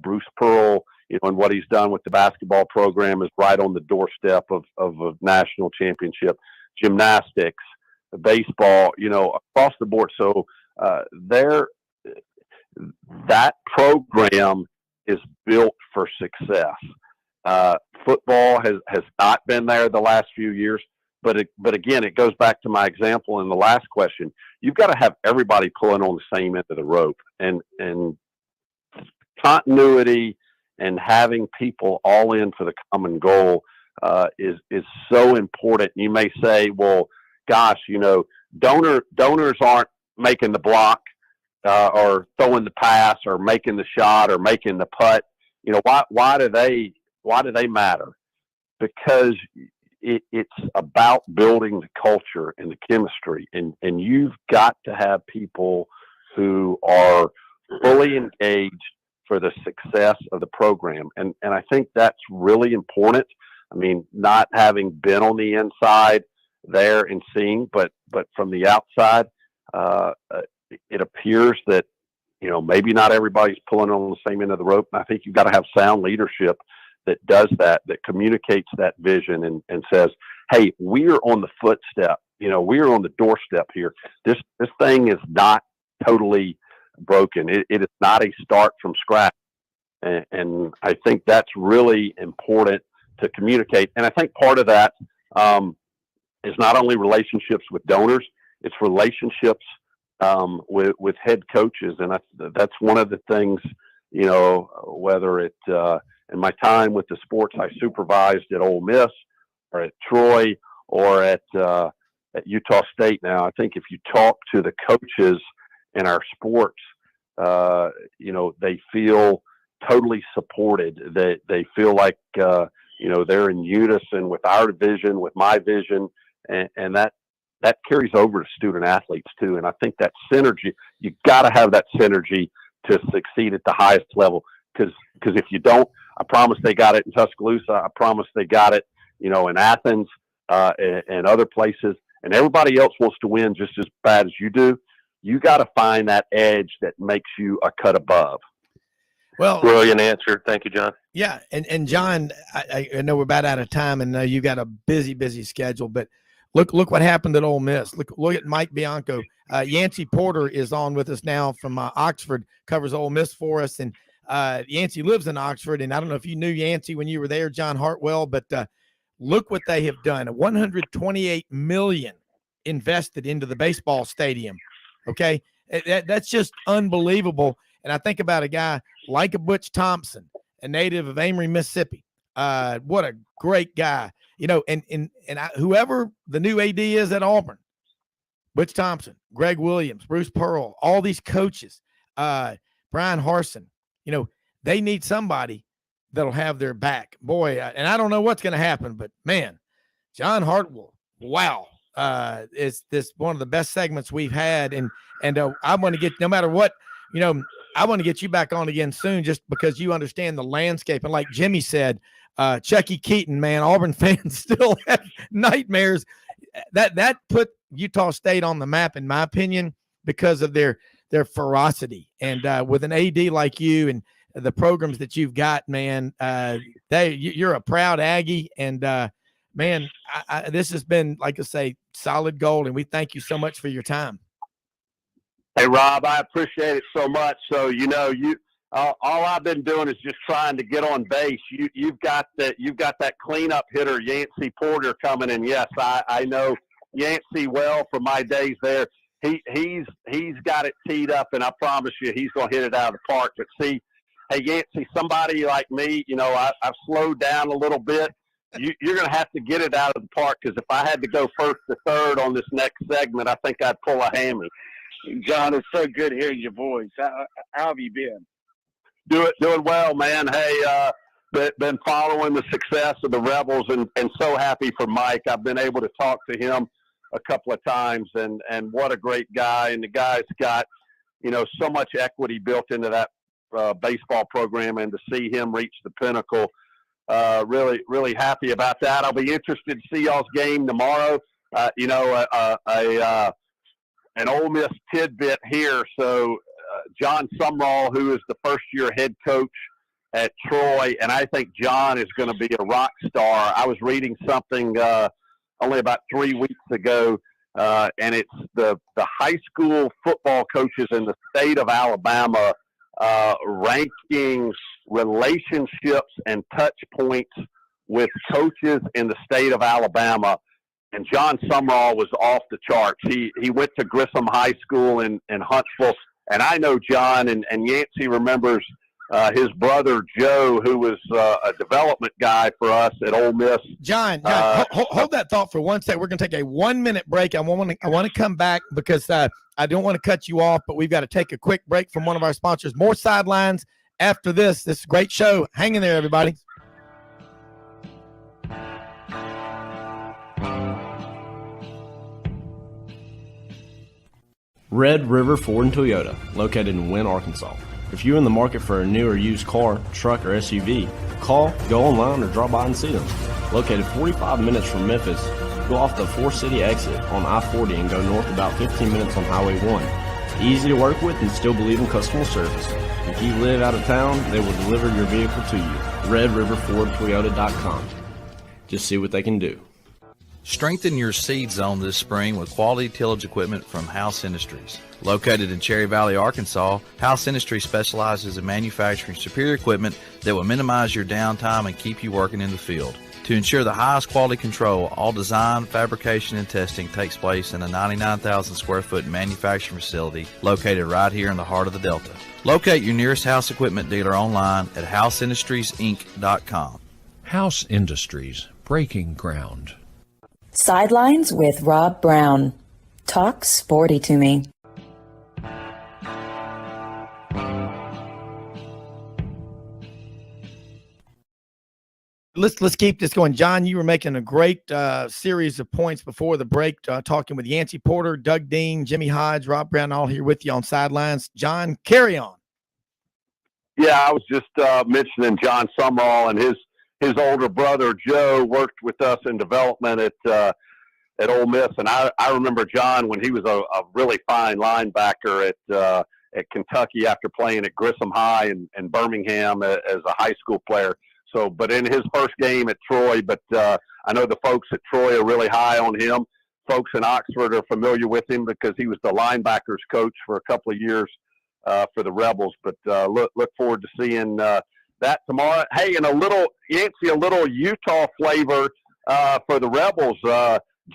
[SPEAKER 12] Bruce Pearl, and what he's done with the basketball program is right on the doorstep of a national championship. Gymnastics, baseball, across the board. So that program is built for success. Football has not been there the last few years, but again, it goes back to my example in the last question. You've got to have everybody pulling on the same end of the rope, and continuity and having people all in for the common goal is so important. You may say, well, gosh, donors aren't making the block or throwing the pass or making the shot or making the putt. Why do they matter? Because it's about building the culture and the chemistry, and you've got to have people who are fully engaged for the success of the program. And I think that's really important. I mean, not having been on the inside there and seeing, but from the outside, it appears that, maybe not everybody's pulling on the same end of the rope. And I think you've got to have sound leadership that does that communicates that vision and says, hey, we're on the footstep, we're on the doorstep here. This thing is not totally broken. It is not a start from scratch. And I think that's really important to communicate. And I think part of that is not only relationships with donors, it's relationships with head coaches. And that's one of the things, whether it in my time with the sports I supervised at Ole Miss or at Troy or at Utah State now, I think if you talk to the coaches in our sports, they feel totally supported. They feel like, they're in unison with our vision, with my vision, and that carries over to student athletes too. And I think that synergy, you got to have that synergy to succeed at the highest level. Because if you don't, I promise they got it in Tuscaloosa. I promise they got it, in Athens and other places. and everybody else wants to win just as bad as you do, you got to find that edge that makes you a cut above.
[SPEAKER 1] Well,
[SPEAKER 13] brilliant answer. Thank you, John.
[SPEAKER 1] Yeah. And John, I know we're about out of time, and you got a busy schedule, but look what happened at Ole Miss. Look at Mike Bianco. Yancy Porter is on with us now from Oxford, covers Ole Miss for us. And Yancy lives in Oxford. And I don't know if you knew Yancy when you were there, John Hartwell, but look what they have done. $128 million invested into the baseball stadium. Okay. That's just unbelievable. And I think about a guy like a Butch Thompson, a native of Amory, Mississippi. What a great guy, whoever the new AD is at Auburn, Butch Thompson, Greg Williams, Bruce Pearl, all these coaches, Brian Harsin, they need somebody that'll have their back. Boy, and I don't know what's going to happen, but man, John Hartwell, wow, is this one of the best segments we've had. And I want to get, no matter what, I want to get you back on again soon, just because you understand the landscape. And like Jimmy said, Chucky Keaton, man, Auburn fans still have nightmares. That put Utah State on the map, in my opinion, because of their ferocity. And with an AD like you and the programs that you've got, man, you're a proud Aggie. And man, this has been, like I say, solid gold. And we thank you so much for your time.
[SPEAKER 12] Hey, Rob, I appreciate it so much. So, all I've been doing is just trying to get on base. You've got that cleanup hitter, Yancy Porter, coming in. Yes, I know Yancy well from my days there. He's got it teed up, and I promise you, he's going to hit it out of the park. But see, hey, Yancy, somebody like me, I've slowed down a little bit. You're going to have to get it out of the park, because if I had to go first to third on this next segment, I think I'd pull a hammy.
[SPEAKER 14] John, it's so good hearing your voice. How have you been?
[SPEAKER 12] Doing well, man. Hey, been following the success of the Rebels, and so happy for Mike. I've been able to talk to him a couple of times, and what a great guy. And the guy's got, so much equity built into that baseball program, and to see him reach the pinnacle, really, really happy about that. I'll be interested to see y'all's game tomorrow. An Ole Miss tidbit here. So John Sumrall, who is the first-year head coach at Troy, and I think John is going to be a rock star. I was reading something only about 3 weeks ago, and it's the high school football coaches in the state of Alabama ranking relationships and touch points with coaches in the state of Alabama. And John Sumrall was off the charts. He went to Grissom High School in Huntsville. And I know John, and Yancy remembers his brother Joe, who was a development guy for us at Ole Miss.
[SPEAKER 1] John, hold that thought for 1 second. We're going to take a 1 minute break. I want to come back, because I don't want to cut you off, but we've got to take a quick break from one of our sponsors. More Sidelines after this. This is a great show. Hang in there, everybody.
[SPEAKER 4] Red River Ford and Toyota, located in Wynne, Arkansas. If you're in the market for a new or used car, truck, or SUV, call, go online, or drop by and see them. Located 45 minutes from Memphis, go off the 4-city exit on I-40 and go north about 15 minutes on Highway 1. Easy to work with and still believe in customer service. If you live out of town, they will deliver your vehicle to you. RedRiverFordToyota.com. Just see what they can do.
[SPEAKER 5] Strengthen your seed zone this spring with quality tillage equipment from House Industries. Located in Cherry Valley, Arkansas, House Industries specializes in manufacturing superior equipment that will minimize your downtime and keep you working in the field. To ensure the highest quality control, all design, fabrication, and testing takes place in a 99,000 square foot manufacturing facility located right here in the heart of the Delta. Locate your nearest House equipment dealer online at houseindustriesinc.com.
[SPEAKER 6] House Industries, breaking ground.
[SPEAKER 7] Sidelines with Rob Brown. Talk sporty to me.
[SPEAKER 1] Let's keep this going. John, you were making a great series of points before the break, talking with Yancy Porter, Doug Dean, Jimmy Hodge, Rob Brown, all here with you on Sidelines. John, carry on.
[SPEAKER 12] Yeah, I was just mentioning John Sumrall, and his older brother Joe worked with us in development at at Ole Miss, and I remember John when he was a really fine linebacker at Kentucky after playing at Grissom High and Birmingham as a high school player. So, but in his first game at Troy, but I know the folks at Troy are really high on him. Folks in Oxford are familiar with him because he was the linebackers coach for a couple of years for the Rebels. But look forward to seeing that tomorrow. Hey, and a little Utah flavor for the Rebels.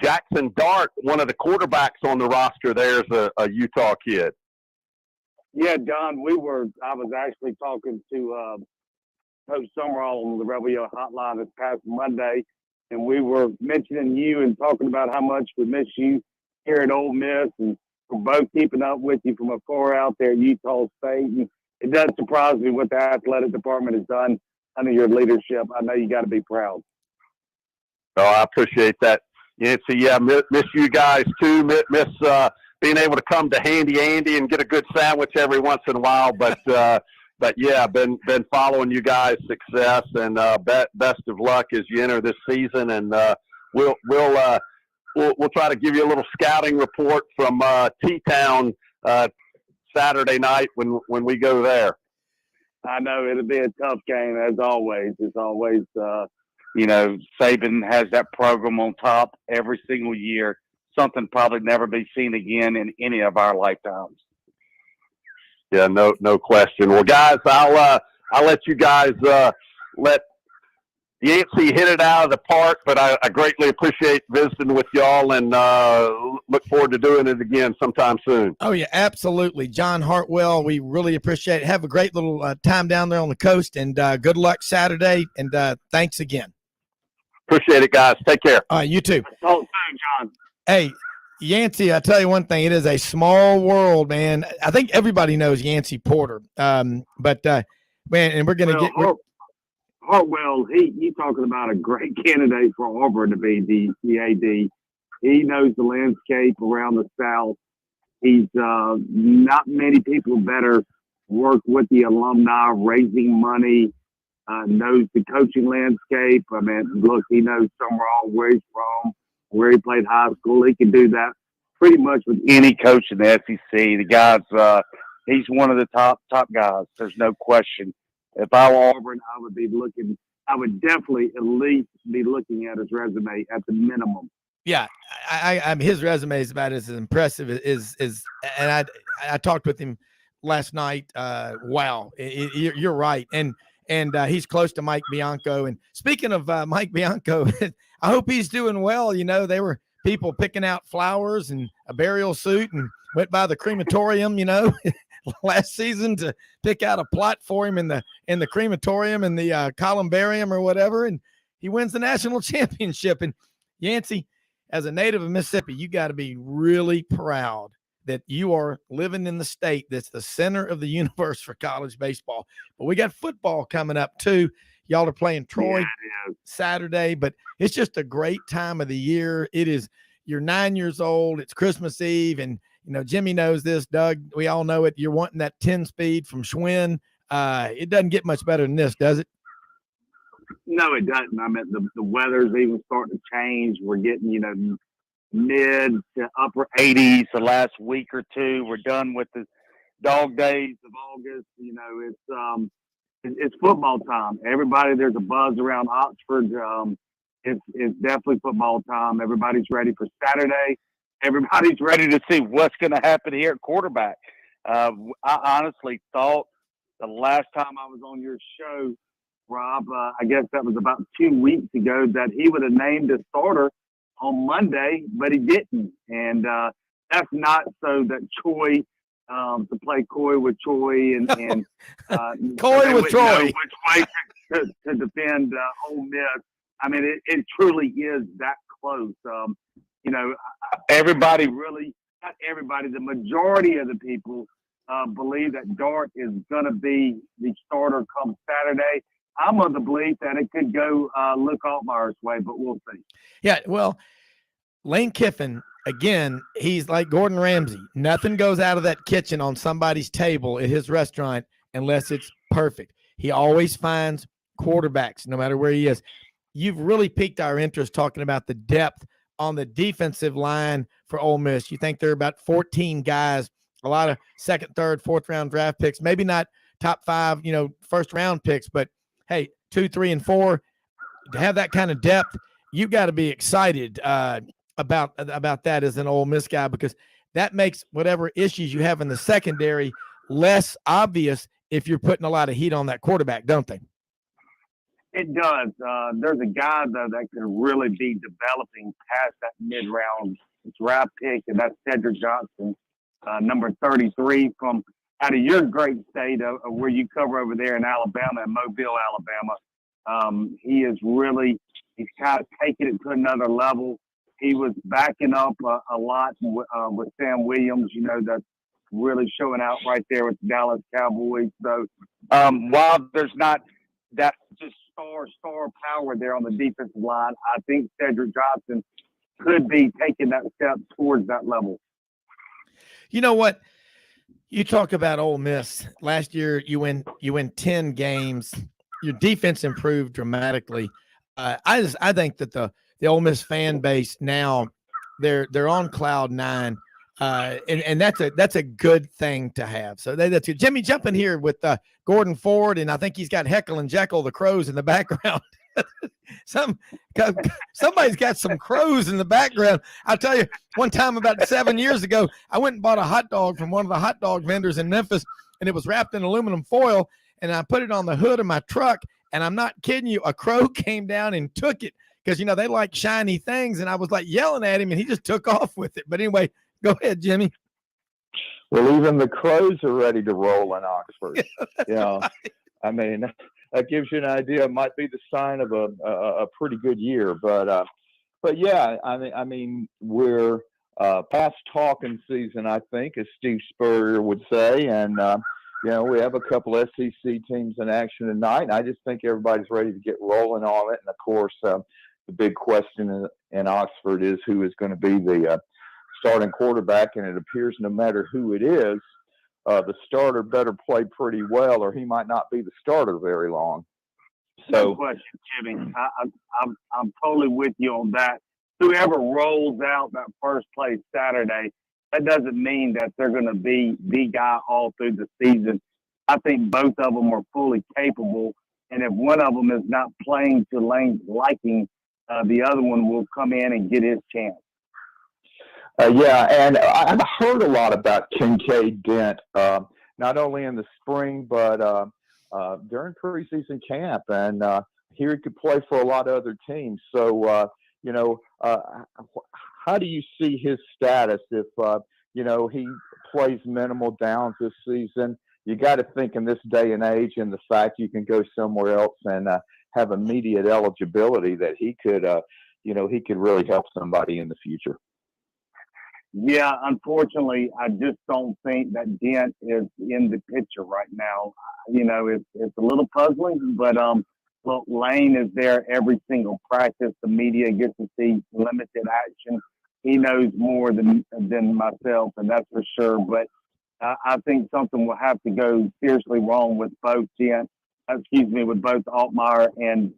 [SPEAKER 12] Jackson Dart, one of the quarterbacks on the roster there, is a Utah kid.
[SPEAKER 14] Yeah, Don, I was actually talking to Coach Summerall on the Rebel Yell hotline this past Monday, and we were mentioning you and talking about how much we miss you here at Ole Miss, and we're both keeping up with you from afar out there at Utah State. And it does surprise me what the athletic department has done under your leadership. I know you got to be proud.
[SPEAKER 12] Oh, I appreciate that. Yancy, yeah, miss you guys too. Miss being able to come to Handy Andy and get a good sandwich every once in a while. But yeah, been following you guys' success, and best of luck as you enter this season. And we'll try to give you a little scouting report from T-Town Saturday night when we go there.
[SPEAKER 14] I know it'll be a tough game as always. It's always Saban has that program on top every single year. Something probably never be seen again in any of our lifetimes.
[SPEAKER 12] Yeah, no question. Well, guys, I'll let you guys let Yancy hit it out of the park, but I greatly appreciate visiting with y'all, and look forward to doing it again sometime soon.
[SPEAKER 1] Oh, yeah, absolutely. John Hartwell, we really appreciate it. Have a great little time down there on the coast, and good luck Saturday, and thanks again.
[SPEAKER 12] Appreciate it, guys. Take care.
[SPEAKER 1] All right, you too.
[SPEAKER 14] Talk soon, John.
[SPEAKER 1] Hey, Yancy, I tell you one thing, it is a small world, man. I think everybody knows Yancy Porter. Man, and we're going to get
[SPEAKER 14] Hartwell, you talking about a great candidate for Auburn to be the AD. He knows the landscape around the South. He's not many people better work with the alumni, raising money, knows the coaching landscape. I mean, look, he knows Summerall, where he's from, where he played high school. He can do that pretty much with any coach in the SEC. The guy's, he's one of the top guys. There's no question. If I were Auburn, I would definitely at least be looking at his resume at the minimum.
[SPEAKER 1] Yeah, I'm his resume is about as impressive as and I talked with him last night. Wow, you're right, and he's close to Mike Bianco. And speaking of Mike Bianco, I hope he's doing well. You know, there were people picking out flowers and a burial suit and went by the crematorium, last season to pick out a plot for him in the crematorium and the columbarium or whatever. And he wins the national championship. And Yancy, as a native of Mississippi, you got to be really proud that you are living in the state that's the center of the universe for college baseball. But we got football coming up too. Y'all are playing Troy Saturday, but it's just a great time of the year. You're 9 years old. It's Christmas Eve. And, Jimmy knows this, Doug, we all know it. You're wanting that 10 speed from Schwinn. It doesn't get much better than this, does it?
[SPEAKER 14] No, it doesn't. I mean, the weather's even starting to change. We're getting, mid to upper 80s the last week or two. We're done with the dog days of August. It's football time. Everybody, there's a buzz around Oxford. It's definitely football time. Everybody's ready for Saturday. Everybody's ready to see what's going to happen here at quarterback. I honestly thought the last time I was on your show, Rob, I guess that was about 2 weeks ago, that he would have named a starter on Monday, but he didn't. And that's not so that Troy, to play coy with Troy and
[SPEAKER 1] coy with Troy,
[SPEAKER 14] which way to defend Ole Miss. I mean, it truly is that close. Everybody really, not everybody, the majority of the people believe that Dart is going to be the starter come Saturday. I'm of the belief that it could go Luke Altmaier's way, but we'll see.
[SPEAKER 1] Yeah, well, Lane Kiffin, again, he's like Gordon Ramsay. Nothing goes out of that kitchen on somebody's table at his restaurant unless it's perfect. He always finds quarterbacks, no matter where he is. You've really piqued our interest talking about the depth on the defensive line for Ole Miss? You think there are about 14 guys, a lot of second, third, fourth round draft picks, maybe not top 5, first round picks, but hey, 2, 3, and 4, to have that kind of depth, you got to be excited about that as an Ole Miss guy, because that makes whatever issues you have in the secondary less obvious if you're putting a lot of heat on that quarterback, don't they?
[SPEAKER 14] It does. There's a guy, though, that could really be developing past that mid-round draft pick, and that's Cedric Johnson, number 33 from out of your great state of where you cover over there in Alabama, in Mobile, Alabama. He's kind of taking it to another level. He was backing up a lot with Sam Williams, that's really showing out right there with the Dallas Cowboys. So while there's not that just star power there on the defensive line, I think Cedric Johnson could be taking that step towards that level.
[SPEAKER 1] You know what? You talk about Ole Miss. Last year, you win 10 games. Your defense improved dramatically. I think that the Ole Miss fan base now, they're on cloud 9, and that's a good thing to have. So that's good. Jimmy, jump in here with Gordon Ford, and I think he's got Heckle and Jekyll the crows in the background. Somebody's got some crows in the background. I'll tell you, one time about 7 years ago, I went and bought a hot dog from one of the hot dog vendors in Memphis, and it was wrapped in aluminum foil, and I put it on the hood of my truck, and I'm not kidding you, a crow came down and took it because, they like shiny things, and I was like yelling at him, and he just took off with it. But anyway, go ahead, Jimmy.
[SPEAKER 3] Well, even the crows are ready to roll in Oxford.
[SPEAKER 1] Right.
[SPEAKER 3] I mean, that gives you an idea. It might be the sign of a pretty good year, but yeah, I mean, we're past talking season, I think, as Steve Spurrier would say, and we have a couple SEC teams in action tonight, and I just think everybody's ready to get rolling on it. And of course, the big question in Oxford is who is going to be the starting quarterback, and it appears no matter who it is, the starter better play pretty well, or he might not be the starter very long.
[SPEAKER 14] No question, Jimmy. I'm totally with you on that. Whoever rolls out that first play Saturday, that doesn't mean that they're going to be the guy all through the season. I think both of them are fully capable, and if one of them is not playing to Lane's liking, the other one will come in and get his chance.
[SPEAKER 3] Yeah, and I've heard a lot about Kincaid Dent, not only in the spring, but during preseason camp. And here he could play for a lot of other teams. So, how do you see his status if, he plays minimal downs this season? You got to think in this day and age, and the fact you can go somewhere else and have immediate eligibility, that he could really help somebody in the future.
[SPEAKER 14] Yeah, unfortunately, I just don't think that Dent is in the picture right now. It's a little puzzling, but look, Lane is there every single practice. The media gets to see limited action. He knows more than myself, and that's for sure. But I think something will have to go seriously wrong with both with both Altmaier and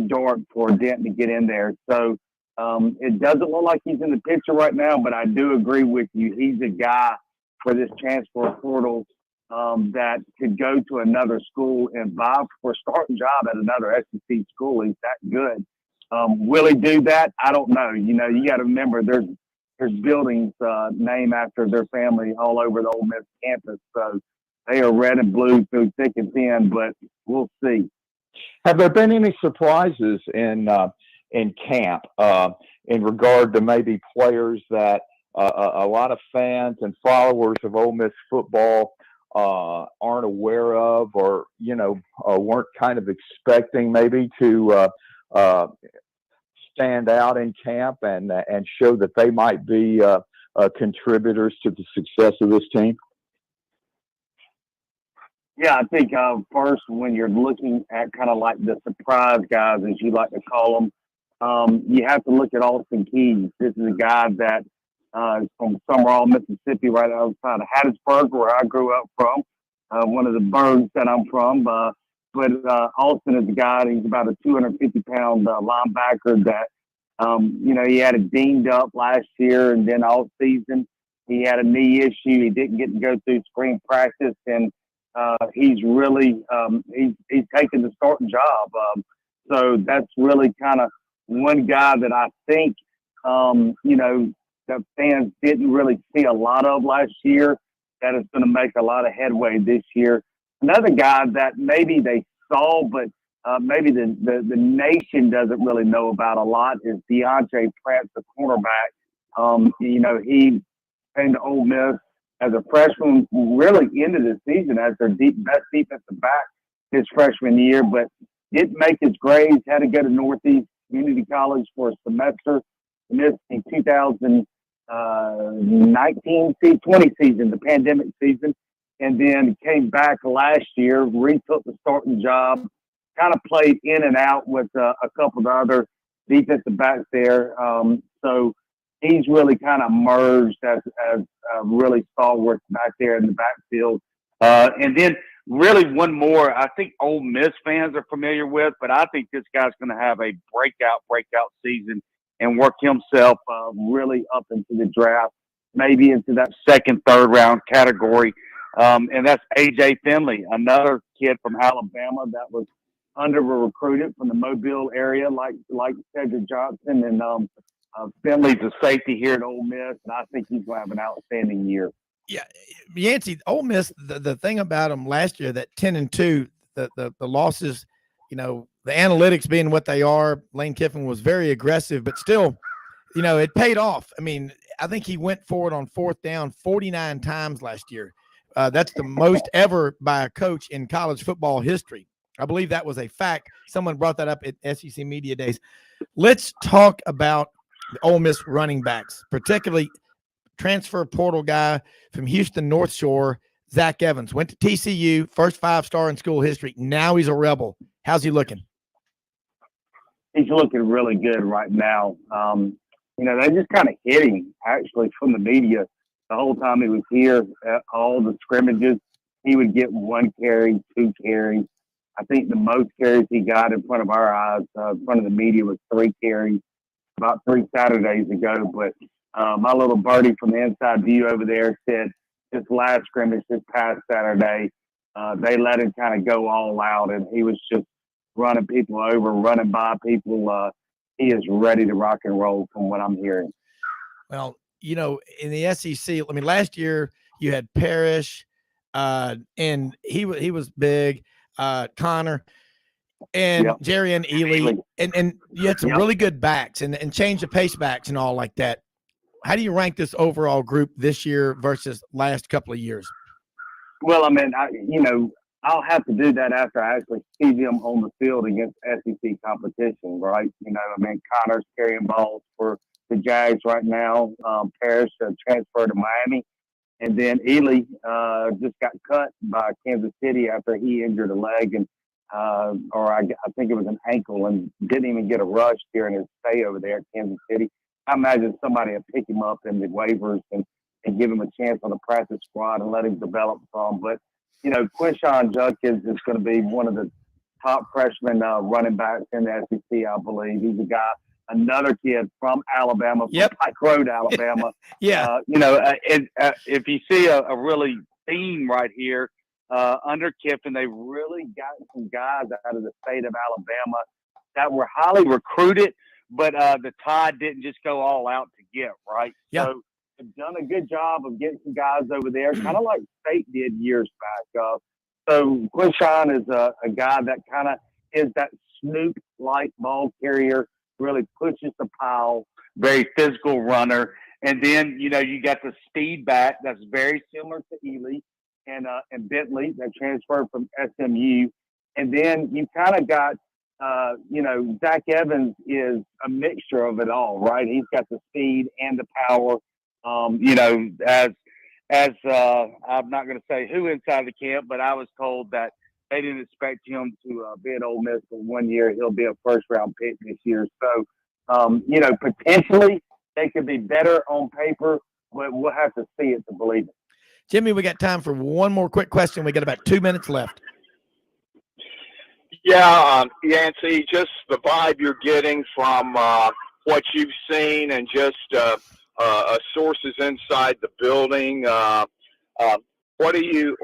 [SPEAKER 14] Dort for Dent to get in there. So. It doesn't look like he's in the picture right now, but I do agree with you. He's a guy for this transfer portal that could go to another school and vie for a starting job at another SEC school. He's that good. Will he do that? I don't know. You got to remember there's buildings named after their family all over the Ole Miss campus. So they are red and blue through thick and thin, but we'll see.
[SPEAKER 3] Have there been any surprises in camp in regard to maybe players that a lot of fans and followers of Ole Miss football aren't aware of, or weren't kind of expecting maybe to stand out in camp and show that they might be contributors to the success of this team?
[SPEAKER 14] Yeah, I think first, when you're looking at kind of like the surprise guys, as you like to call them, you have to look at Austin Keys. This is a guy that is from Summerall, Mississippi, right outside of Hattiesburg, where I grew up from, one of the burgs that I'm from. But Austin is a guy, he's about a 250-pound linebacker that He had it dinged up last year, and then all season he had a knee issue. He didn't get to go through spring practice, and he's really he's taken the starting job. So that's really kind of one guy that I think that fans didn't really see a lot of last year. That is going to make a lot of headway this year. Another guy that maybe they saw, but maybe the nation doesn't really know about a lot is DeAndre Pratt, the cornerback. He came to Ole Miss as a freshman, really into the season as their best defensive back his freshman year, but didn't make his grades, had to go to Northeast Community College for a semester, missed the 2020 season, the pandemic season, and then came back last year, retook the starting job, kind of played in and out with a couple of the other defensive backs there. So he's really kind of merged as really stalwart back there in the backfield.
[SPEAKER 12] And then really one more I think Ole Miss fans are familiar with, but I think this guy's going to have a breakout season and work himself really up into the draft, maybe into that second, third round category. And that's A.J. Finley, another kid from Alabama that was under-recruited from the Mobile area like Cedric Johnson. And Finley's a safety here at Ole Miss, and I think he's going to have an outstanding year.
[SPEAKER 1] Yeah, Yancy, Ole Miss, the thing about them last year, that 10-2, the losses, the analytics being what they are, Lane Kiffin was very aggressive, but still, it paid off. I mean, I think he went for it on fourth down 49 times last year. That's the most ever by a coach in college football history. I believe that was a fact. Someone brought that up at SEC Media Days. Let's talk about the Ole Miss running backs, particularly transfer portal guy from Houston North Shore, Zach Evans. Went to TCU, first 5-star in school history. Now he's a Rebel. How's he looking?
[SPEAKER 14] He's looking really good right now. They just kind of hit him, actually, from the media. The whole time he was here at all the scrimmages, he would get 1 carry, 2 carries. I think the most carries he got in front of our eyes, in front of the media, was 3 carries about 3 Saturdays ago. But my little birdie from the inside view over there said this last scrimmage this past Saturday, they let him kind of go all out, and he was just running people over, running by people. He is ready to rock and roll from what I'm hearing.
[SPEAKER 1] Well, in the SEC, I mean, last year you had Parrish, and he was big, Connor, and Jerry and Ely, and you had some really good backs and change the pace backs and all like that. How do you rank this overall group this year versus last couple of years?
[SPEAKER 14] Well, I mean, I'll have to do that after I actually see them on the field against SEC competition, right? Connor's carrying balls for the Jags right now. Parrish transferred to Miami. And then Ely just got cut by Kansas City after he injured a leg, and I think it was an ankle, and didn't even get a rush during his stay over there at Kansas City. I imagine somebody would pick him up in the waivers and give him a chance on the practice squad and let him develop some. But, Quinshon Judkins is going to be one of the top freshman running backs in the SEC, I believe. He's a guy, another kid from Alabama, from Pike Road, Alabama.
[SPEAKER 1] Yeah.
[SPEAKER 12] If you see a really theme right here, under Kiffin, they really got some guys out of the state of Alabama that were highly recruited, but the tide didn't just go all out to get, right?
[SPEAKER 1] Yeah.
[SPEAKER 12] So
[SPEAKER 14] they've done a good job of getting some guys over there, kind of like State did years back. So Quinshon is a guy that kind of is that Snoop-like ball carrier, really pushes the pile, very physical runner. And then, you got the speed back that's very similar to Ely and Bentley that transferred from SMU. And then you kind of got, Zach Evans is a mixture of it all, right? He's got the speed and the power. As I'm not going to say who inside the camp, but I was told that they didn't expect him to be at Ole Miss for 1 year. He'll be a first-round pick this year. So, potentially they could be better on paper, but we'll have to see it to believe it.
[SPEAKER 1] Jimmy, we got time for one more quick question. We got about 2 minutes left.
[SPEAKER 15] Yeah, Yancy, just the vibe you're getting from what you've seen and just sources inside the building. What do you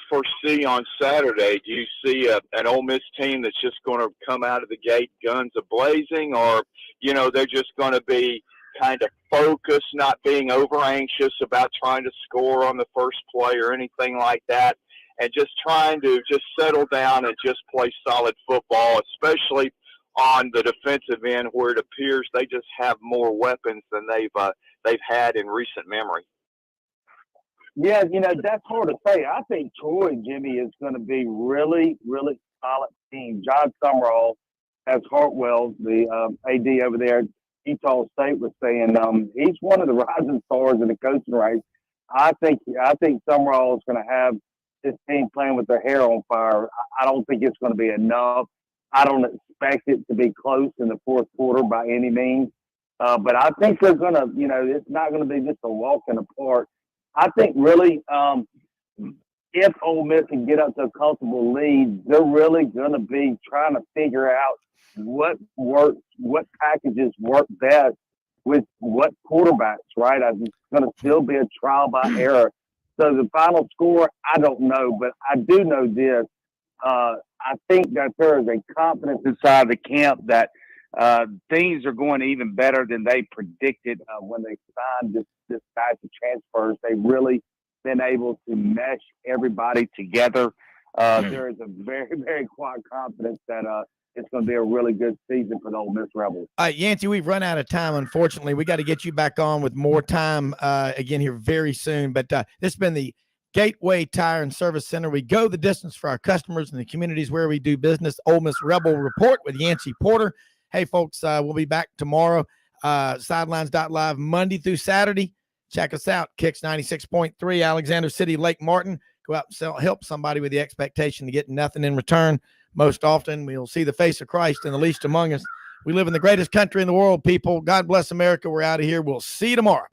[SPEAKER 15] foresee on Saturday? Do you see an Ole Miss team that's just going to come out of the gate guns a-blazing, or they're just going to be kind of focused, not being over anxious about trying to score on the first play or anything like that, and just trying to just settle down and just play solid football, especially on the defensive end where it appears they just have more weapons than they've had in recent memory?
[SPEAKER 14] Yeah, that's hard to say. I think Troy, Jimmy, is going to be really, really solid team. John Summerall, as Hartwell, the AD over there at Utah State, was saying, he's one of the rising stars in the coaching race. I think Summerall is going to have this team playing with their hair on fire. I don't think it's going to be enough. I don't expect it to be close in the fourth quarter by any means. But I think they're going to, it's not going to be just a walk in the park. I think really, if Ole Miss can get up to a comfortable lead, they're really going to be trying to figure out what works, what packages work best with what quarterbacks, right? It's going to still be a trial by error. So the final score, I don't know, but I do know this. I think that there is a confidence inside the camp that things are going even better than they predicted when they signed this batch of transfers. They've really been able to mesh everybody together. There is a very, very quiet confidence that it's going to be a really good season for the Ole Miss Rebels.
[SPEAKER 1] Yancy, we've run out of time, unfortunately. We got to get you back on with more time again here very soon. But this has been the Gateway Tire and Service Center. We go the distance for our customers in the communities where we do business. Ole Miss Rebel Report with Yancy Porter. Hey, folks, we'll be back tomorrow. Sidelines.live Monday through Saturday. Check us out. Kicks 96.3, Alexander City, Lake Martin. Go out and help somebody with the expectation to get nothing in return. Most often, we'll see the face of Christ in the least among us. We live in the greatest country in the world, people. God bless America. We're out of here. We'll see you tomorrow.